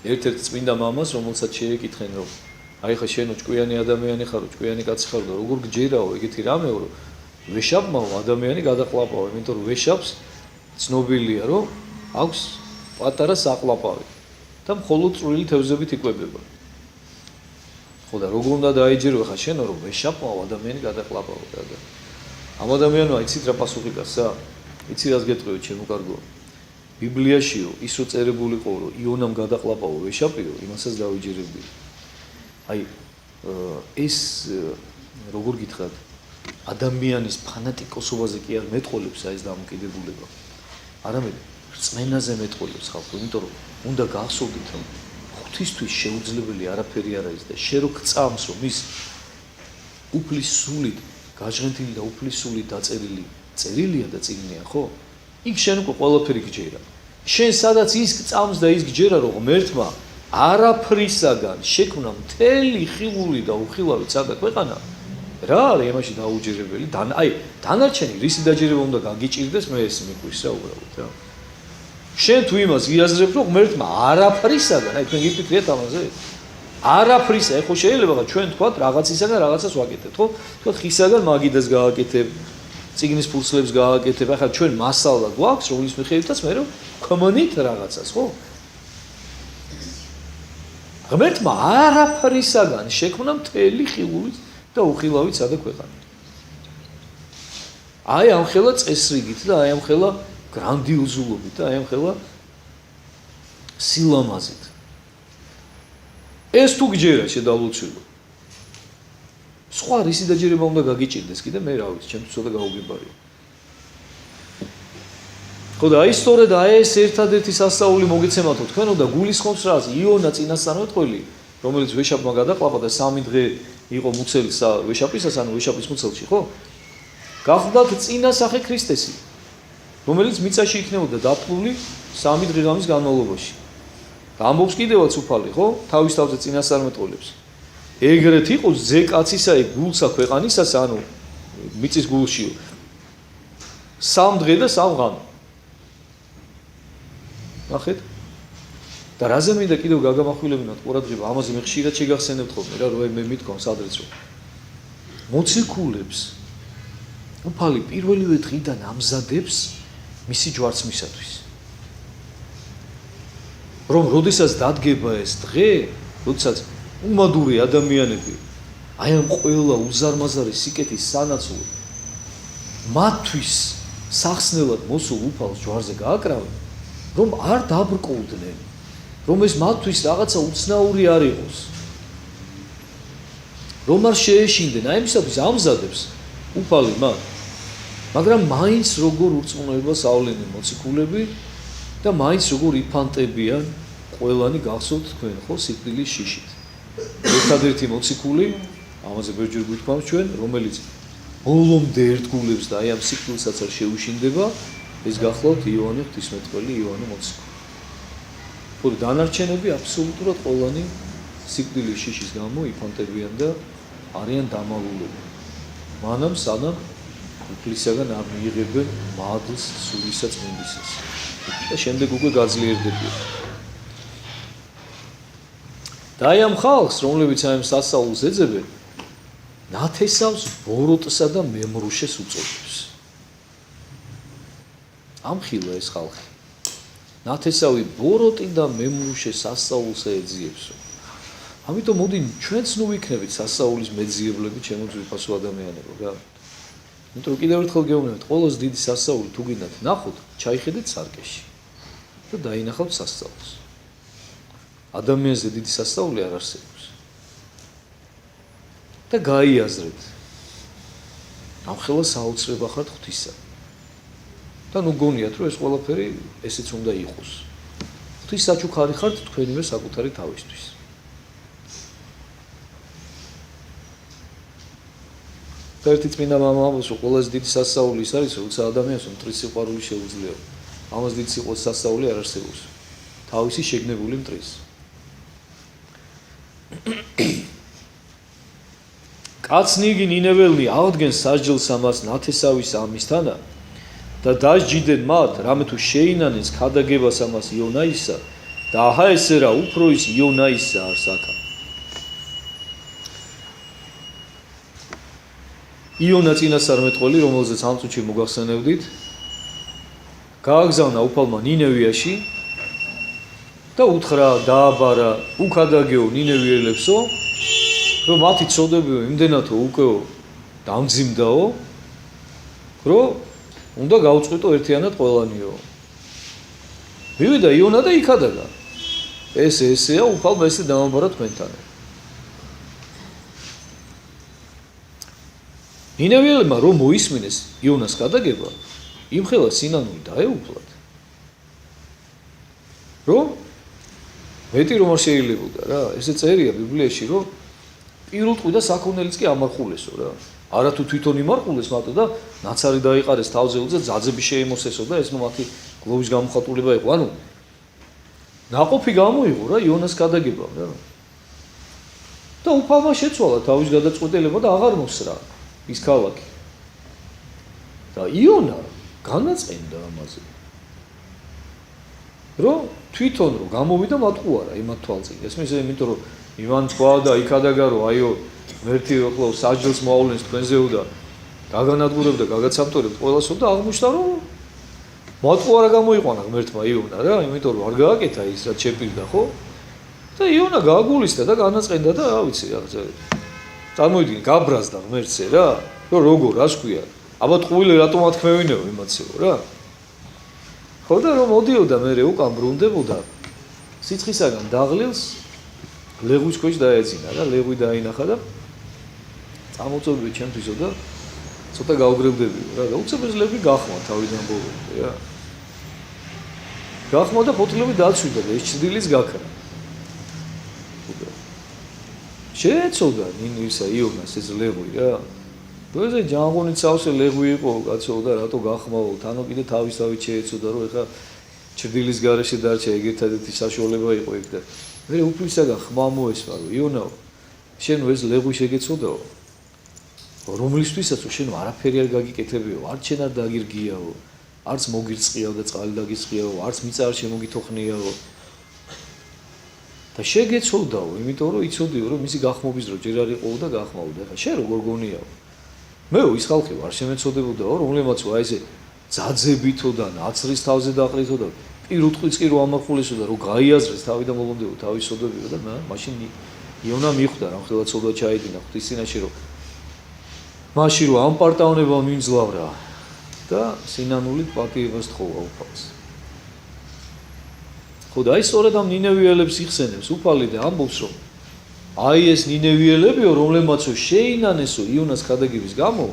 A: ერთ-ერთ წმინდა მამას, რომელსაც შეეკითხენ, რომ აი ხა შენო ჭკვიანი ადამიანი ხარო, ჭკვიანი კაცი ხარო და როგორ გჯერაო ეგეთი რამეო, რომ ვეშაპმა ადამიანი გადაყლაპავა, იმიტომ რომ ვეშაპს ცნობილია, რომ აქვს პატარა საყლაპავი და მხოლოდ წვრილი თევზებით იკვებება. ხო და როგორ უნდა დაეჯერო ხა შენო, რომ ვეშაპმა ადამიანი გადაყლაპავა და ამ ადამიანმა იცით რა პასუხი გასცა? იცი რას გეტყვი ჩემო კარგო? ბიბლიაშიო ის რო წერებული ყო, რომ იონამ გადაყლაპავა ვეშაპიო, იმასაც დავიჯერებდი. აი ეს როგორ გითხრათ, ადამიანის ფანატიკოსობაზე კი არ მეტყოლებს აი ეს დამოკიდებულება. არამედ რწმენაზე მეტყოლებს ხალხი, იმიტომ რომ უნდა გახსოვდეთ, რომ ღვთისთვის შეუძლებელი არაფერი არ არის და შე რო გწამს, რომ ის უფლის სულით გაჟღენთილი და უფლის სულით დაწერილი წერილია და წიგნია, ხო? იქ შენ უკვე ყველაფერი გჯერა. შენ სადაც ის გწამს და ის გჯერა, რომ ღმერთმა არაფრისაგან შექმნა მთელი ხილული და უხილავი ცადა ქვეყანა, რა არის იმაში დაუჯერებელი? აი დანარჩენი რისი დაჯერება უნდა გაგიჭირდეს, მე ეს მიყვის რა უბრალოდ რა. შენ თუ იმას გიაზრებ, რომ ღმერთმა არაფრისაგან, აი თქვენ გიფიქრეთ ამაზე? არაფრისა, ეხლა შეიძლება ჩვენ თქვათ რაღაცისაგან რაღაცას ვაკეთებთ, ხო? თქვათ ხისაგან მაგიდას გააკეთებ, წიგნის ფურცლებს გააკეთებ, ახლა ჩვენ მასალა გვაქვს, რომლის მიხედვითაც მე რომ ქმნით რაღაცას, ხო? ღმერთმა არაფრისაგან შექმნა მთელი ხილული და უხილავი ცადა ქვეყანა. აი ამ ხელა წესრიგით და აი ამ ხელა გრანდიოზულობით და აი ამ ხელა სილამაზით. ეს თუ გჯერა შედავლოცილო. სხვა რისი დაჯერება უნდა გაგიჭირდეს კიდე მე რა ვიცი, ჩემთვის ცოტა გაუგებარია. ხო და აი სწორედ აი ეს ერთადერთი სასაული მოგეცემათო თქვენო და გულისხმობს რას? იონა წინასწარმეტყველი, რომელიც ვეშაპმა გადაყლაპა და 3 დღე იყო მუცელი ვეშაპისას, ანუ ვეშაპის მუცელში, ხო? გახლდათ წინასახე ქრისტესი, რომელიც მიწაში იქნებოდა დაფლული 3 დღე-ღამის განმავლობაში. ამბობს კიდევაც უფალი, ხო? თავის თავზე წინასწარმეტყველებს. ეგრეთ იყოს ზე კაცისა გულსა ქვეყანისას, ანუ მიწის გულშიო. 3 დღე და 3 ღამე. ნახეთ? და რაზე მინდა კიდევ გაგამახვილებინოთ ყურადღება, ამაზე მე ხშირად შეგახსენებთ ხოლმე რა, რომ მე მithkom სადღაც რომ მოციქულებს უფალი პირველივე დღიდან ამზადებს მისი ჯვარცმისათვის. რომ როდესაც დადგება ეს დღე, როდესაც უმადური ადამიანები აი ამ ყველა უზარმაზარი სიკეთის სანაცვლოდ მათთვის სახსნელად მოსულ უფალს ჯვარზე გააკრავენ, რომ არ დაბრკოვდნენ, რომ ეს მათთვის რაღაცა უცნაური არ იყოს, რომ არ შეეშინდნენ, აი ამისათვის ამზადებს უფალი მათ, მაგრამ მაინც როგორ ურწმუნოებას ავლენენ მოციქულები და მაინც როგორ იფანტებიან ყველანი გახსოვთ თქვენ, ხო, სიკვდილის შიშით. ერთადერთი მოციქული, ამაზე ბევრჯერ გვითქვამს ჩვენ, რომელიც ბოლომდე ერთგულებს და აი ამ სიკვდილსაც არ შეუშინდება, ეს გახლავთ იოანე ღვთისმეტყველი, იოანე მოციქული. ხო, დანარჩენები აბსოლუტურად ყველანი სიკვდილის შიშის გამო იფანტებიან და არიან დამალულები. მანამ სანამ უფლისაგან არ მიიღებენ მადლს სულისა წმინდისას. და შემდეგ უკვე გაძლიერდებიან. და აი ამ ხალხს, რომლებიც აი ამ სასაულს ეძებენ, ნათესავს ბოროტსა და მემრუშეს უწოდებს. ამხილა ეს ხალხი. ნათესავი ბოროტი და მემრუშე სასაულს ეძიებს. ამიტომ მოდი ჩვენც ნუ ვიქნებით სასაულის მეძიებლები, ჩემო ძვირფასო ადამიანებო, რა. იმიტომ რომ კიდევ ერთხელ გეუბნებით, ყოველს დიდი სასწაული თუ გინდათ ნახოთ, ჩაიხედეთ სარკეში და დაინახავთ სასწაულს. ადამიანზე დიდი სასწაული არ არსებობს. და გაიაზრეთ. ამხელა საოცრება ხართ ღვთისა. და ნუ გონიათ რომ ეს ყველაფერი ესეც უნდა იყოს. ღვთის საჩუქარი ხართ თქვენივე საკუთარი თავისთვის. ერთი წმინდა მამა ამბობს რომ ყველაზე დიდი სასწაული ის არის რომ ადამიანს მტრის სიყვარული შეუძლია. ამას დიდი სიყვარულის სასწაული არ არსებობს. თავისი შეგნებული მტრის. კაცნიგი ნინეველნი აღდგენ სასჯელს ამას ნათესავის ამისთანა და დასჯიდნენ მათ, რამე თუ შეინანეს ქადაგებას ამას იონაისა და აჰა ესე რა უფრო ის იონაისა არს აქა. იონა წინასწარმეტყველი, რომელზეც ამ წუთში მოგახსენებდით, გააგზავნა უფალმა ნინევიაში და უთხრა, დააბარა, უკადაგეო ნინევიელებსო, რომ მათი ცოდებიო იმდენათო უკეო დამძიმდაო, რომ უნდა გაუწყვიტო ერთიანად ყველანიო. მივიდა იონა და იქადაგა. ესეა უფალმა ესე დამაბარა თქვენთან. ნინევიელებმა რომ მოისმინეს იონას გადაგება, იმხელა სინანული დაეუფლათ. რომ მეტი რომ არ შეიძლებოდა რა, ესე წერია ბიბლიაში, რომ პირველ და საქონელიც კი ამარხულესო რა. არა თუ თვითონ იმარხულეს მარტო და ნაცარი დაიყარეს თავზე უძე ძაძები შეემოსესო და ეს ნუ მათი გლოვის გამოხატულება იყო. ანუ ნაყოფი გამოიღო რა იონას გადაგებამ რა. და უფალმა შეცვალა თავის გადაწყვეტილება და აღარ მოსრა ის ქალაქი. და იონა განაწყენდა ამაზე. რომ თვითონ რომ გამოვიდა მათყუარა იმათ თვალწინ. ესმის იმიტომ რომ იმან თქვა და იქადაგა რომ აიო მერთი ახლა სასჯელს მოავლენს თქვენზეო და გაგანადგურებდა გაგაცამტორებთ ყველასო და აღმოჩნდა რომ მათყუარა გამოიყვანა ღმერთმა იონა რა, იმიტომ რომ არ გააკეთა ის რაც შეპირდა ხო? და იონა გააგულისდა და განაწყენდა და რა ვიცი რა წარმოიდგინე გაბრაზდა ღმერთზე რა, რომ როგორ რას ქვია? აბა ტყუილი რატომ ათქმევინეო იმაცეო რა? ხო და რომ მოდიოდა მე უკან ბრუნდებოდა სიცხისაგან დაღლილს ლეღვის ქვეშ დაეძინა რა, ლეღვი დაინახა და წამოწევდი ჩემთვისო და ცოტა გაუგრებდებიო რა და უცებ ლეღვი გახმა თავიდან ბოლომდე რა. გახმა და ფოთლები დაცვიდა და ეს ჭდილის გაქრა. შეეცოდა ნინივისა იონას ეს ლეღვი რა. როზე ჯანღონით სავსე ლეღვი იყო კაცო და რატო გახმაო, თანო კიდე თავისთავად შეეცოდა რომ ეხა ჭდილის გარეშე დარჩა ეგ ერთადერთი საშუალება იყო ეგ და მე უფლისაგან ხმა მოესმა რომ იონაო შენ ეს ლეღვი შეგეცოდაო რომლისთვისაც შენ არაფერი არ გაგიკეთებიო, არც შენ არ დაგირგიაო, არც მოგირწყიაო და წყალი დაგისყიაო, არც მიწა არ შემოგითოხნიაო და შეგეცოდაო, იმიტომ რომ იცოდიო რომ მისი გახმობის დრო ჯერ არ იყოო და გახმაო და ხა შენ როგორ გონიაო მეო ის ხალხი არ შემეცოდებოდაო რომლებმაც აი ესე ძაძებითო და ნაცრის თავზე დაყრითო და პირუტყვიც კი რო ამახულესო და რო გაიაზრეს თავიდან მოლონდებო თავის სოდებიო და მაშინ იონა მიხვდა რა ხელა ცოდვა ჩაიდინა ღვთის წინაშე რომ მაშინ რო ამ პარტაუნება მიმძლავრა და სინანულით პატიებას თხოვა უფალს. ხო და აი სწორედ ამ ნინევიელებს იხსენებს უფალი და ამბობს რომ აი ეს ნინევიელებიო რომლებმაც შეინანესო იონას ქადაგების გამო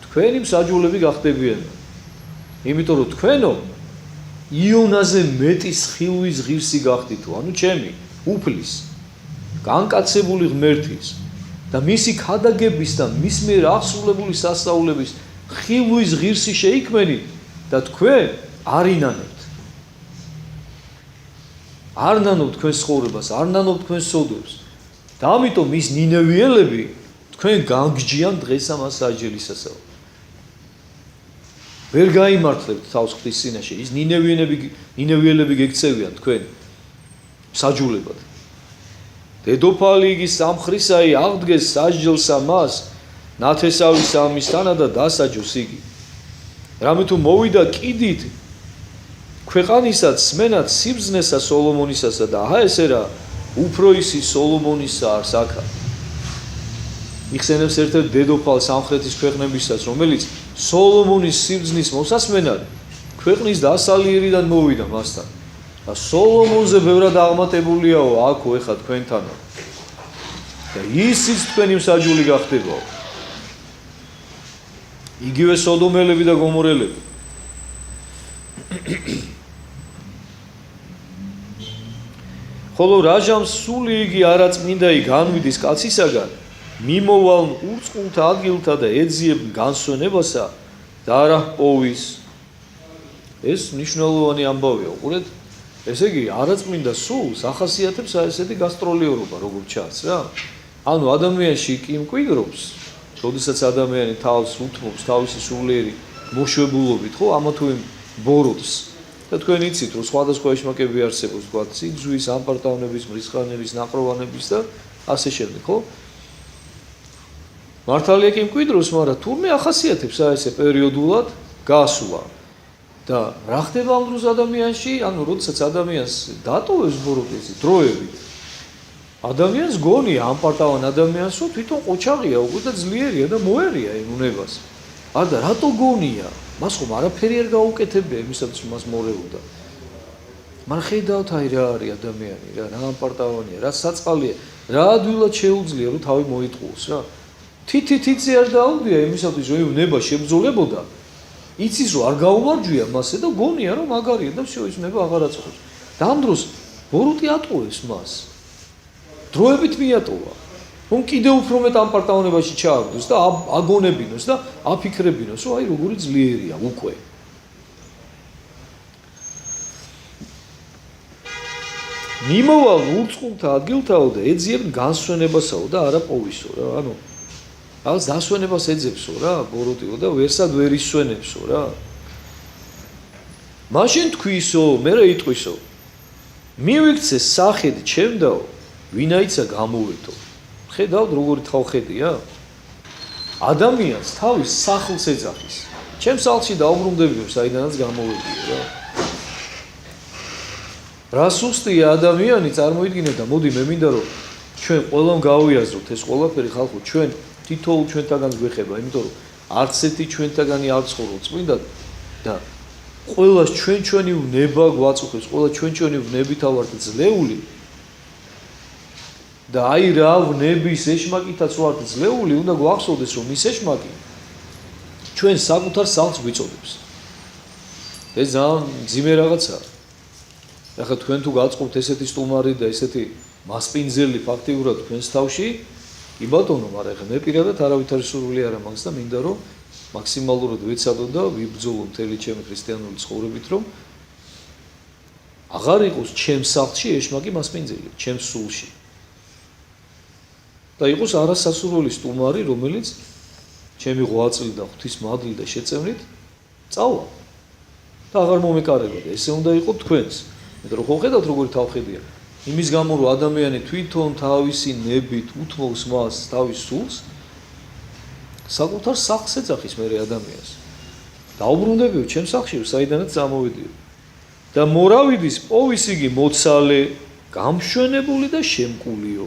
A: თქვენი მსაჯულები გახდებიან. იმიტომ რომ თქვენო იონაზე მეტი ხილვის ღირსი გახდითო, ანუ ჩემი უფლის განკაცებული ღმერთის და მისი ქადაგების და მის მიერ აღსრულებული სასწაულების ხილვის ღირსი შეიქმენით და თქვენ არ ინანებთ. არ ნანობთ თქვენს ცხოვრებას, არ ნანობთ თქვენს სოდებს. და ამიტომ ის ნინევიელები თქვენ განგჯიან დღეს ამას სასჯელისასაო. ვერ გაიმართლებთ თავს ღვთის წინაშე. ის ნინევიელები გექცევიან თქვენ საჯულებად. დედოფალი იგი სამხრისაი აღდგეს სასჯელსა მას ნათესავის ამისთანა და დასაჯოს იგი. რამე თუ მოვიდა კიდით ქვეყანისაც სმენად სიბზნესა სოლომონისასა და აჰა ესე რა უფრო ისი სოლომონისა არს აქა. იხსენებს ერთ-ერთ დედოფალ სამხრეთის ქვეყნებისაც, რომელიც სოლომონის სიბრძნის მოსასმენად ქვეყნის დასალიერიდან მოვიდა მასთან. და სოლომონზე ბევრად აღმატებულიაო აქო ეხა თქვენთანო. და ისიც თქვენი მსაჯული გახდებაო. იგივე სოდომელები და გომორელები. ხოლო რაჟამ სული იგი არაწმინდაი განვიდის კაცისაგან, მიმოვალ ურწყულთა ადგილთა და ეძიებ განსვენებასა და არა პოვის. ეს მნიშვნელოვანი ამბავია, უყურეთ, ესე იგი არაწმინდა სულს ახასიათებს ესეთი გასტროლიორობა, როგორც ჩანს რა. ანუ ადამიანში კი მკვიდრობს, როდესაც ადამიანი თავს უთმობს თავისი სულიერი მოშვებულობით, ხო, ამა თუ იმ ბოროტს. და თქვენ იცით, რომ სხვადასხვა ეშმაკები არსებობს, თქვა სიძვის, ამპარტავნების, მრისხანების, ნაყროვანების და ასე შემდეგ, ხო? მართალია კი მკვიდრობს, მაგრამ თურმე ახასიათებს ესე პერიოდულად გასვლა. და რა ხდება ამ დროს ადამიანში? ანუ როდესაც ადამიანს დატოვებს ბოროტი დროებით, ადამიანს გონია ამპარტავან ადამიანსო თვითონ ყოჩაღია უკვე და ძლიერია და მოერია იმ უნებას. არა, რატო გონია? მას ხომ არაფერი არ გაუკეთებია იმისათვის მას მორეოდა. მაგრამ ხედავთ აი რა არის ადამიანი, რა ამპარტავანია, რა საწყალია, რა ადვილად შეუძლია რომ თავი მოიტყუოს რა. თითი არ დაუდია იმისათვის რომ უნება შებრძოლებოდა. იცის რომ არ გაუმარჯვია მასე და გონია რომ მაგარია და всё ის ნება აღარ აწყვეტს. და ამ დროს ბოროტი ატყუებს მას. დროებით მიატოვა. რომ კიდევ უფრო მეტ ამპარტავნებაში ჩააგდოს და აგონებინოს და აფიქრებინოს, რომ აი როგორი ძლიერია უკვე. მიმოვალ ურწყულთა ადგილთაო და ეძიებ განსვენებასაო და არა პოვისო რა. ანუ რაღაც დასვენებას ეძებსო რა, ბოროტიო და ვერსად ვერ ისვენებსო რა. მაშინ თქვისო, მერე იტყვისო. მივიქცე სახედ ჩემდაო, ვინაიცა გამოვედო. ხედავთ როგორი თავხედია? ადამიანს თავის სახლს ეძახის. ჩემ სახლში დაუბრუნდებიო, საიდანაც გამოვედიო რა. რა სუსტია ადამიანი წარმოიდგინეთ და მოდი მე მინდა რომ ჩვენ ყველამ გავიაზროთ ეს ყველაფერი ხალხო, ჩვენ თითოეულ ჩვენთაგანს გვეხება, იმიტომ რომ არც ერთი ჩვენთაგანი არ ცხოვრობს წმინდად და ყველას ჩვენი ვნება გვაწუხებს, ყველა ჩვენი ვნებითა ვართ ძლეული. და აი რა ვნების ეშმაკითაც ვართ ძლეული, უნდა გვახსოვდეს რომ ის ეშმაკი ჩვენ საკუთარ სახლს გვიწოდებს. ეს ძალიან ძიმე რაღაცაა. ახლა თქვენ თუ გაწყობთ ესეთი სტუმარი და ესეთი მასპინძელი ფაქტიურად თქვენს თავში, კი ბატონო, მაგრამ ახლა მე პირადად არავითარი სურვილი არ მაქვს და მინდა რომ მაქსიმალურად ვეცადო და ვიბრძოლო მთელი ჩემი ქრისტიანული ცხოვრებით, რომ აღარ იყოს ჩემს სახლში ეშმაკი მასპინძელი, ჩემს სულში. და იყოს არასასურველი სტუმარი, რომელიც ჩემი ღვაწლით და ღვთის მადლით და შეწევნით წავა. და აღარ მომეკარებოდა. ესე უნდა იყოს თქვენს. მეტყვი რომ ხედავთ როგორი თავხედია. იმის გამო რომ ადამიანი თვითონ თავისი ნებით უთმობს მას თავის სულს, საკუთარ სახლს ეძახის მერე ადამიანს. დაუბრუნდებიო ჩემ სახლში, საიდანაც წამოვედიო. და მორავიდის პოვის იგი მოცალე, გამშვენებული და შემკულიო.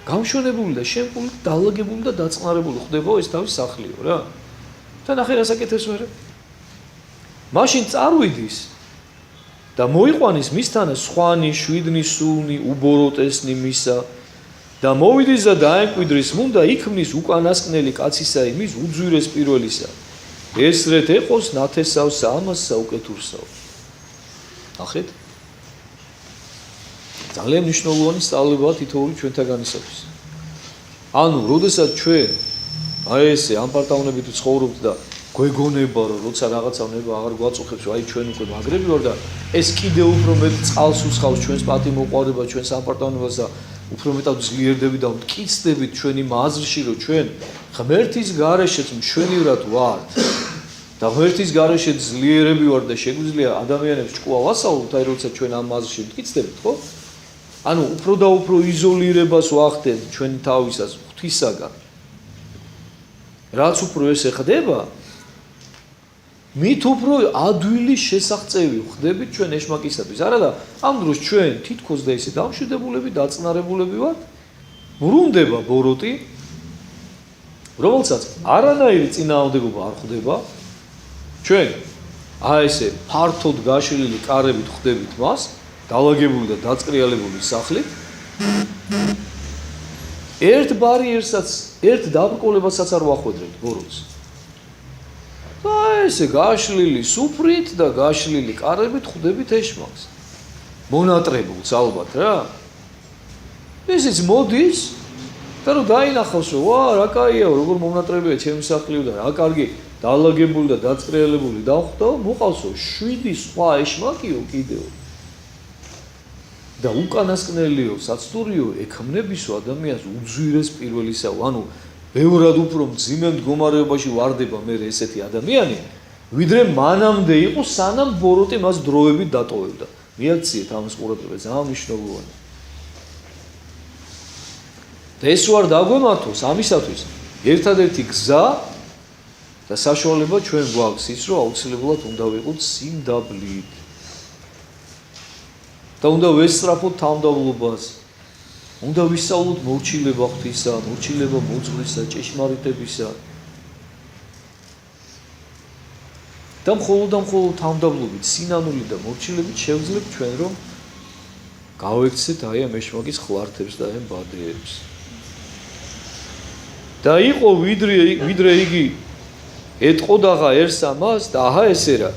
A: გამშვენებული და შემკული, დალაგებული და დაწყნარებული ხდებაო ეს თავის სახლიო რა. და ნახე რა საკეთებს მერე. მაშინ წარვიდის და მოიყვანის მისთანა სხვანი, შვიდნი, სულნი, უბოროტესნი მისა და მოვიდეს და დაემკვიდრის მუნდა იქმნის უკანასკნელი კაცისა იმის უძვირეს პირველისა. ესრეთ ეყოს ნათესავსა ამასსა უკეთურსაო. ნახეთ? ძალიან მნიშვნელოვანი სწავლებაა თითოეული ჩვენთაგანისათვის. ანუ, როდესაც ჩვენ აი ესე ამპარტავნებით ვცხოვრობთ და გვეგონება რომ როცა რაღაცა ნება აღარ გვაწუხებს, აი ჩვენ უკვე მაგრები ვარ და ეს კიდევ უფრო მეტ წყალს უსხავს ჩვენს პატიმოყვარება, ჩვენს ამპარტავნებას და უფრო მეტად ძლიერდებით და მტკიცდებით ჩვენი მაზრში, რომ ჩვენ ღმერთის გარეშეც მშვენივრად ვართ. და ღმერთის გარეშე ძლიერები ვართ და შეგვიძლია ადამიანებს ჭკუა ვასაუბროთ, აი როცა ჩვენ ამ მაზრში მტკიცდებით, ხო? ანუ უფრო და უფრო იზოლირებას ვახდენთ ჩვენი თავისას ღვთისაგან. რაც უფრო ეს ეხდება, მით უფრო ადვილი შესაღწევი ხდებით ჩვენ ეშმაკისათვის. არა და ამ დროს ჩვენ თითქოს და ისე დამშვიდებულები, დაწნარებულები ვართ. ბრუნდება ბოროტი, რომელსაც არანაირი წინააღმდეგობა არ ხდება. ჩვენ ესე ფართოდ გაშლილი კარებით ხდებით მას, დალაგებული და დაწყრიალებული სახლით. ერთ ბარიერსაც, ერთ დაბრკოლებასაც არ ვახვედრებთ ბოროტს. ესე გაშლილი სუფრით და გაშლილი კარებით ხდებით ეშმაკს. მონატრებულს ალბათ რა. ისიც მოდის და რომ დაინახავს რომ ვა რა კაია როგორ მონატრებია ჩემი სახლი და რა კარგი დალაგებული და დაწყრიალებული დავხვდა, მოყავსო 7 სხვა ეშმაკიო კიდევ. და უკანასკნელიო, საცდურიო ექმნებისო ადამიანს უძვირეს პირველისაო, ანუ ბევრად უფრო მძიმე მდგომარეობაში ვარდება მე ესეთი ადამიანი, ვიდრე მანამდე იყო სანამ ბოროტი მას დროებით დატოვებდა. მიაქციეთ ამას ყურადღება, ძალიან მნიშვნელოვანია. და ეს ვარ დაგვემართოს ამისათვის ერთადერთი გზა და საშუალება ჩვენ გვაქვს ის რომ აუცილებლად უნდა ვიყოთ სიმდაბლით. და უნდა ვესწრაფოთ თავმდაბლობას. უნდა ვისწავლოთ მორჩილება ღვთისა, მორჩილება მოძღვრისა, ჭეშმარიტებისა. და მხოლოდ თავმდაბლობით, სინანული და მორჩილებით შევძლებთ ჩვენ რომ გავექცეთ აი ამ ეშმაკის ხვართებს და ამ ბადეებს. და იყო ვიდრე იგი ეტყოდაღა ერთს ამას და აჰა ესე რა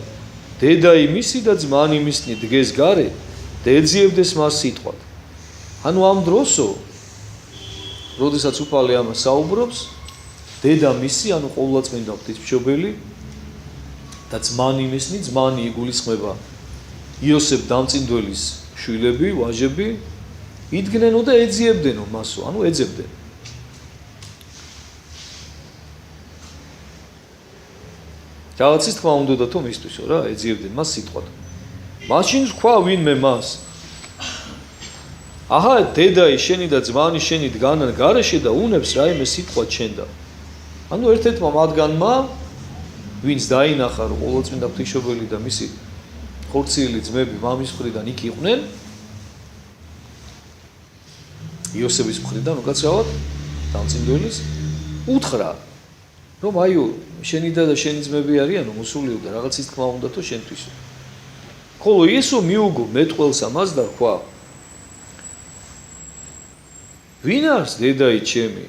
A: დედა იმისი და ძმანი იმისნი დგეს გარე და ეძიებდეს მას სიტყვად. ანუ ამ დროსო როდესაც უფალი ამას საუბრობს დედა მისი ანუ ყოვლადწმინდა ღვთისმშობელი და ძმანი იმისნი ძმანი იგულისხმება იოსებ დამწინდველის შვილები ვაჟები იდგნენო და ეძიებდენო მასო ანუ ეძებდნენ. რაღაცის თქმა უნდათ რომ მისთვის რა ეძიებდნენ მას სიტყვად. მაშინ თქვა ვინმე მას აჰა დედაი შენი და ძმანი შენი დგანან გარეშე და უნებს რაიმე სიტყვა ჩენდა. ანუ ერთ-ერთმა მათგანმა ვინც დაინახა რომ ყოვლადწმინდა ღვთისმშობელი და მისი ხორციელი ძმები მამის მხრიდან იქ იყვნენ იოსების მხრიდან უკაცრავად დამწინდველის უთხრა რომ აიო შენი და შენი ძმები არიანო მოსულიო და რაღაცის თქმა უნდათო შენთვისო. ხოლო იესო მიუგო მეტყველს ამას და თქვა ვინ არის დედაი ჩემი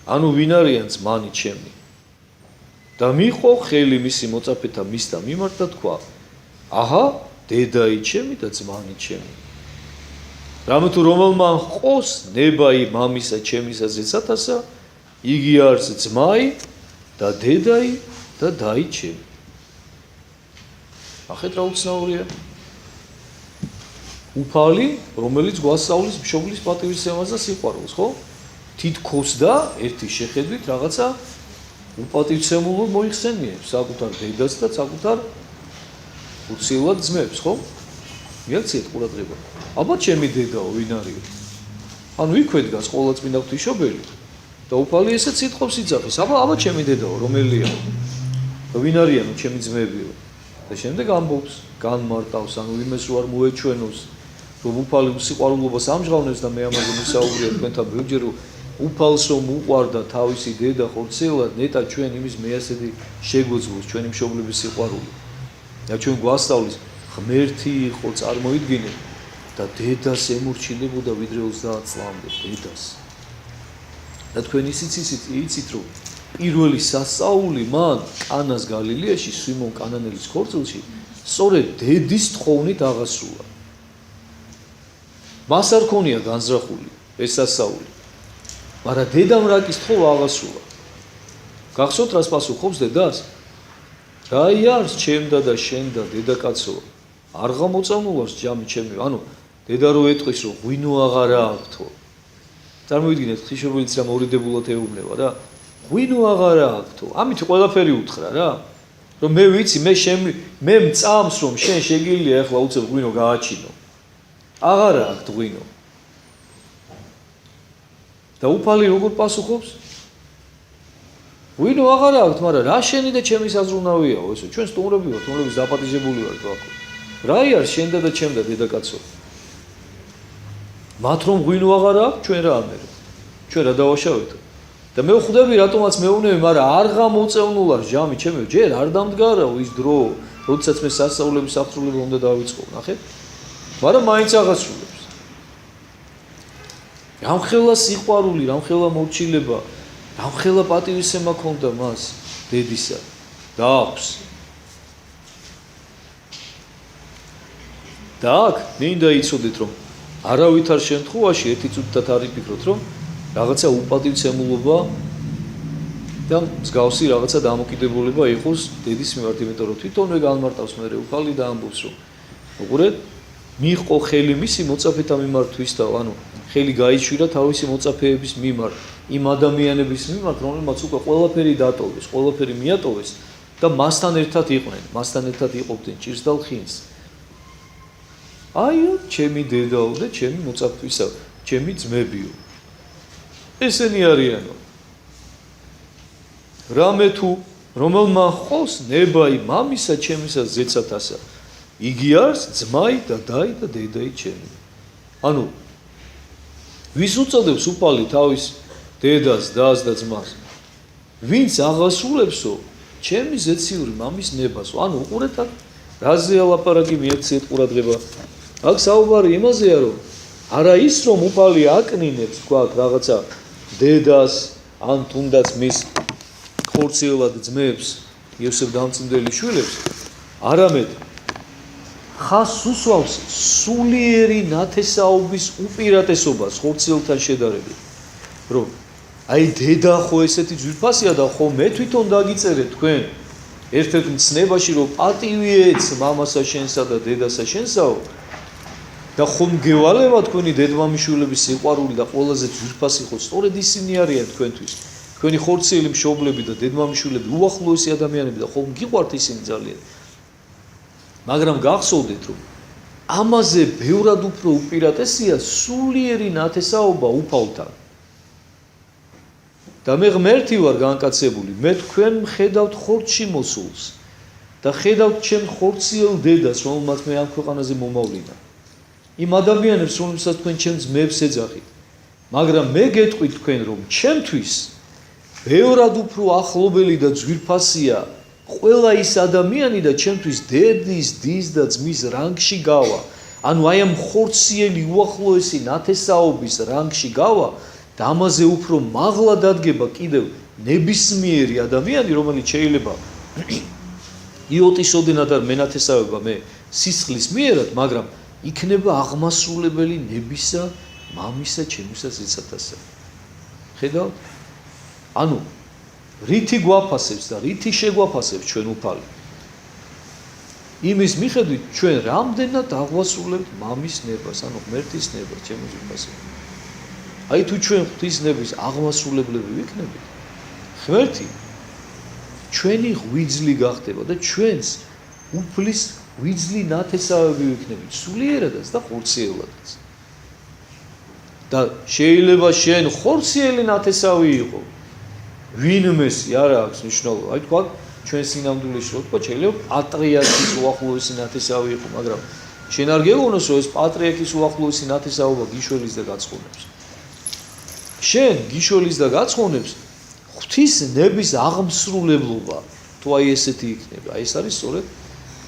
A: ანუ ვინ არიან ძმანი ჩემი და მიყო ხელი მისი მოწაფეთა მისთა მიმართ და თქვა აჰა დედაი ჩემი და ძმანი ჩემი. რამე თუ რომელმა ყოს ნებაი მამისა ჩემისა ზეცათასა იგი არის ძმაი და დედაი და დაი ჩემი. ახეთ რა უცნაურია უფალი რომელიც გვასწავლის მშობლის პატივისცემას და სიყვარულს ხო თითქოს და ერთი შეხედვით რაღაცა უპატივცემულო მოიხსენიებს საკუთარ დედას და საკუთარ უცილად ძმებს ხო მიაქციეთ ყურადღება ალბათ ჩემი დედაო ვინ არის ანუ იქვე დგას ყოვლადწმინდა ღვთისმშობელი და უფალი ესეც სიტყვებს იძახის ალბათ ჩემი დედაო რომელია და ვინ არიანო ჩემი ძმებიო და შემდეგ ამბობს განმარტავს ანუ იმეს რო არ მოეჩვენოს რომ უფალი სიყვარულობას ამჟღავნებს და მე ამაზე მისაუბრია თქვენთან ბევრჯერ რომ უფალს რომ უყვარდა თავისი დედა ხორციელად ნეტა ჩვენ იმის მეასეთი შეგვეძლოს ჩვენი მშობლების სიყვარული და ჩვენ გვასწავლის ღმერთი იყო წარმოიდგინე და დედას ემორჩილებოდა ვიდრე 30 წლამდე დედას და თქვენ იცით რომ პირველი სასწაული მან კანას გალილეაში სიმონ კანანელის ქორწილში სწორედ დედის თხოვნით აღასრულა. მას არ ქონია განზრახული ეს სასწაული მაგრამ დედამ რაკის თხოვა აღასრულა. გახსოვთ რას პასუხობს დედას? რაი არის ჩემდა და შენდა დედაკაცო არ გამოწამულავს ჯამი ჩემი ანუ დედა რო ეტყვის რომ ღვინო აღარა აქვთო წარმოიდგინეთ ღვთისმშობელიც რა მორიდებულად ეუბნება რა ღვინო აღარა აქვთო ამით ყველაფერი უთხრა რა რომ მე ვიცი მე მწამს რომ შენ შეგიძლია ახლა უცებ ღვინო გააჩინო აღარა აქვთ ღვინო და უფალი როგორ პასუხობს ვინო აღარ აქვთ, მაგრამ რა შენი და ჩემი საზრუნავიაო, ესე ჩვენ სტუმრები ვართ, რომლებიც დაპატიჟებული ვართ ახლა. რა არის შენდა და ჩემდა დედაკაცო? მათ რომ ღვინო აღარ აქვს, ჩვენ რა ამერე? ჩვენ რა დავაშავეთ? და მე ვხვდები რატომაც მეუბნები, მაგრამ არ გამოწევნულა ჟამი ჩემი, ჯერ არ დამდგარაო ის დრო, როდესაც მე სასწაულების აღსრულება უნდა დავიწყო, ნახეთ? მაგრამ მაინც აღასრულებს. რამხელა სიყვარული, რამხელა მორჩილება, რამხელა პატივისცემა ქონდა მას დედისა და აქვს. და აქ მინდა იცოდეთ, რომ არავითარ შემთხვევაში ერთი წუთით არ იფიქროთ, რომ რაღაცა უპატივცემულობა და მსგავსი რაღაცა დამოკიდებულება იყოს დედის მიმართ, იმიტომ რომ თვითონვე განმარტავს მე უფალი და ამბობს, რომ უყურეთ, მიიღო ხელი მისი მოწაფეთა მიმართთვის და ანუ ხელი გაიშვირა თავისი მოწაფეების მიმართ, იმ ადამიანების მიმართ, რომელმაც უკვე ყველაფერი დატოვეს, ყველაფერი მიატოვეს და მასთან ერთად იყვნენ, მასთან ერთად იყოფდნენ ჭირს და ლხინს. აიო, ჩემი დედაო და ჩემი მოწაფეისა, ჩემი ძმებიო. ესენი არიანო. რამე თუ რომელმა ხოს ნებაი მამისა ჩემისა ზეცათასა, იგი არის ძმაი და დაი და დედაი ჩემი. ანუ ვის უწოდებს უფალი თავის დედას, დას და ძმას? ვინც აღასრულებსო ჩემი ზეციური მამის ნებას. ანუ უყურეთ აქ რაზეა ლაპარაკი მიექციეთ ყურადღება. აქ საუბარი იმაზეა, რომ არა ის რომ უფალი აკნინებს თქვა რაღაცა დედას ან თუნდაც მის ხორციელად ძმებს, იოსებ დამწმდელი შვილებს, არამედ ხას უსვავს სულიერი ნათესაობის უპირატესობას ხორციელთან შედარებით. რომ აი დედა ხო ესეთი ძვირფასია და ხო მე თვითონ დაგიწერე თქვენ ერთ-ერთ მცნებაში, რომ პატივიეც მამასა შენსა და დედასა შენსაო და ხომ გევალება თქვენი დედმამიშვილების სიყვარული და ყველაზე ძვირფასი ხო სწორედ ისინი არიან თქვენთვის. თქვენი ხორციელი მშობლები და დედმამიშვილები უახლოესი ადამიანები და ხომ გიყვართ ისინი ძალიან. მაგრამ გახსოვდეთ, რომ ამაზე ბევრად უფრო უპირატესია სულიერი ნათესაობა უფალთან. და მე ღმერთი ვარ განკაცებული, მე თქვენ მხედავთ ხორცში მოსულს და ხედავთ ჩემ ხორციელ დედას, რომელმაც მე ამ ქვეყანაზე მომავლინა. იმ ადამიანებს, რომელსაც თქვენ ჩემ ძმებს ეძახით. მაგრამ მე გეტყვით თქვენ, რომ ჩემთვის ბევრად უფრო ახლობელი და ძვირფასია ყველა ის ადამიანი და ჩემთვის დედის, დის და ძმის რანგში გავა. ანუ აი ამ ხორციელი უახლოესი ნათესაობის რანგში გავა და ამაზე უფრო მაღლა დადგება კიდევ ნებისმიერი ადამიანი, რომელიც შეიძლება იოტისოდენად არ მენათესავება მე სისხლის მიერად, მაგრამ იქნება აღმასრულებელი ნებისა, მამისა, ჩემისა ზეცათასა. ხედავთ? ანუ რითი გვაფასებს და რითი შეგვაფასებს ჩვენ უფალი? იმის მიხედვით ჩვენ რამდენად აღვასრულებთ მამის ნებას, ანუ ღმერთის ნებას, ჩემი ზეცათასა. აი თუ ჩვენ ღვთისნების აღმასრულებლები ვიქნებით, ღმერთი ჩვენი ღვიძლი გახდება და ჩვენს უფლის ღვიძლი ნათესავები ვიქნებით, სულიერადაც და ხორციელადაც. და შეიძლება შენ ხორციელი ნათესავი იყო, ვინმესი არა აქვს მნიშვნელობა. აი თქვა ჩვენ სინამდვილეში რო თქვა, შეიძლება პატრიარქის უახლოესი ნათესავი იყო, მაგრამ შენ არ გეგონოს, რომ ეს პატრიარქის უახლოესი ნათესაობა გიშველის და გაცხონებს. შენ გიშველის და გაცხონებს ღვთის ნების აღმსრულებლობა, თუ აი ესეთი იქნება. აი ეს არის სწორედ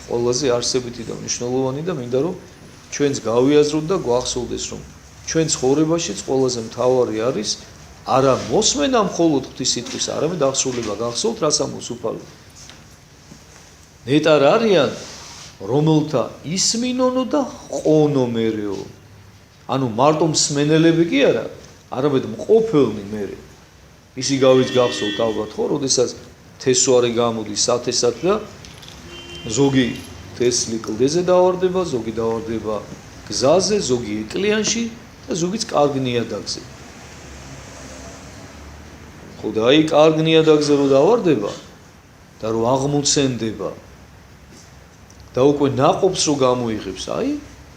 A: ყველაზე არსებითი და მნიშვნელოვანი და მინდა რომ ჩვენს გავიაზროთ და გვახსოვდეს, რომ ჩვენ ცხოვრებაშიც ყველაზე მთავარი არის არა მოსმენა მხოლოდ ღვთის სიტყვის, არამედ აღსრულება. გახსოვთ რას ამბობს უფალი? ნეტარ არიან რომელთა ისმინონო და ყონო მერეო. ანუ მარტო მსმენელები კი არა, არამედ მყოფელნი მერე. ისი გავიც გახსოვთ ალბათ ხო, როდესაც თესვარი გამოდის სათესად და ზოგი თესლი კლდეზე დავარდება, ზოგი დავარდება გზაზე, ზოგი ეკლიანში და ზოგიც კარგ ნიადაგზე. ხო და აი კარგ ნიადაგზე რო დავარდება და რო აღმოცენდება და უკვე ნაყოფს რო გამოიღებს, აი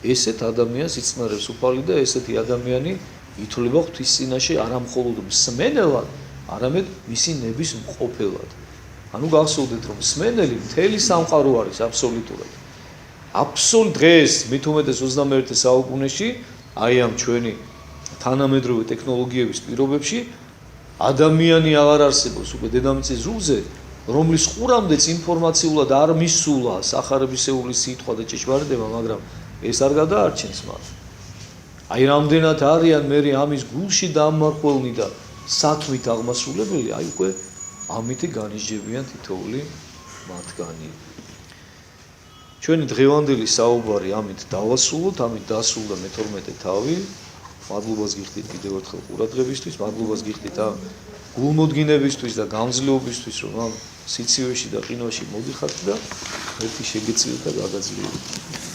A: ესეთ ადამიანს იცნარებს უფალი და ესეთი ადამიანი ითვლება ღვთის წინაშე არა მხოლოდ მსმენელად, არამედ მისი ნების მყოფელად. ანუ გახსოვდეთ რომ მსმენელი მთელი სამყარო არის აბსოლუტურად. დღეს მე-21 საუკუნეში აი ამ ჩვენი თანამედროვე ტექნოლოგიების პირობებში ადამიანი აღარ არსებობს უკვე დედამიწის ზურგზე, რომლის ყურამდეც ინფორმაციულად არ მისულა სახარებისეული სიტყვა და ჭეშმარიტება, მაგრამ ეს არ გადაარჩენს მას. აი რამდენად არიან მე ამის გულში დამმარხველნი და საქმით აღმასრულებელი, აი უკვე ამით განისჯებიან თითოეული მათგანი. ჩვენი დღევანდელი საუბარი ამით დავასრულოთ, ამით დასრულდა მე-12 თავი. მადლობას გიხდით კიდევ ერთხელ ყურადღებისთვის, მადლობას გიხდით ამ გულმოდგინებისთვის და გამძლეობისთვის, რომ ამ სიცივეში და ყინვაში მოდიხართ და ერთი შეგეწიოთ და გაგაძლიეროთ.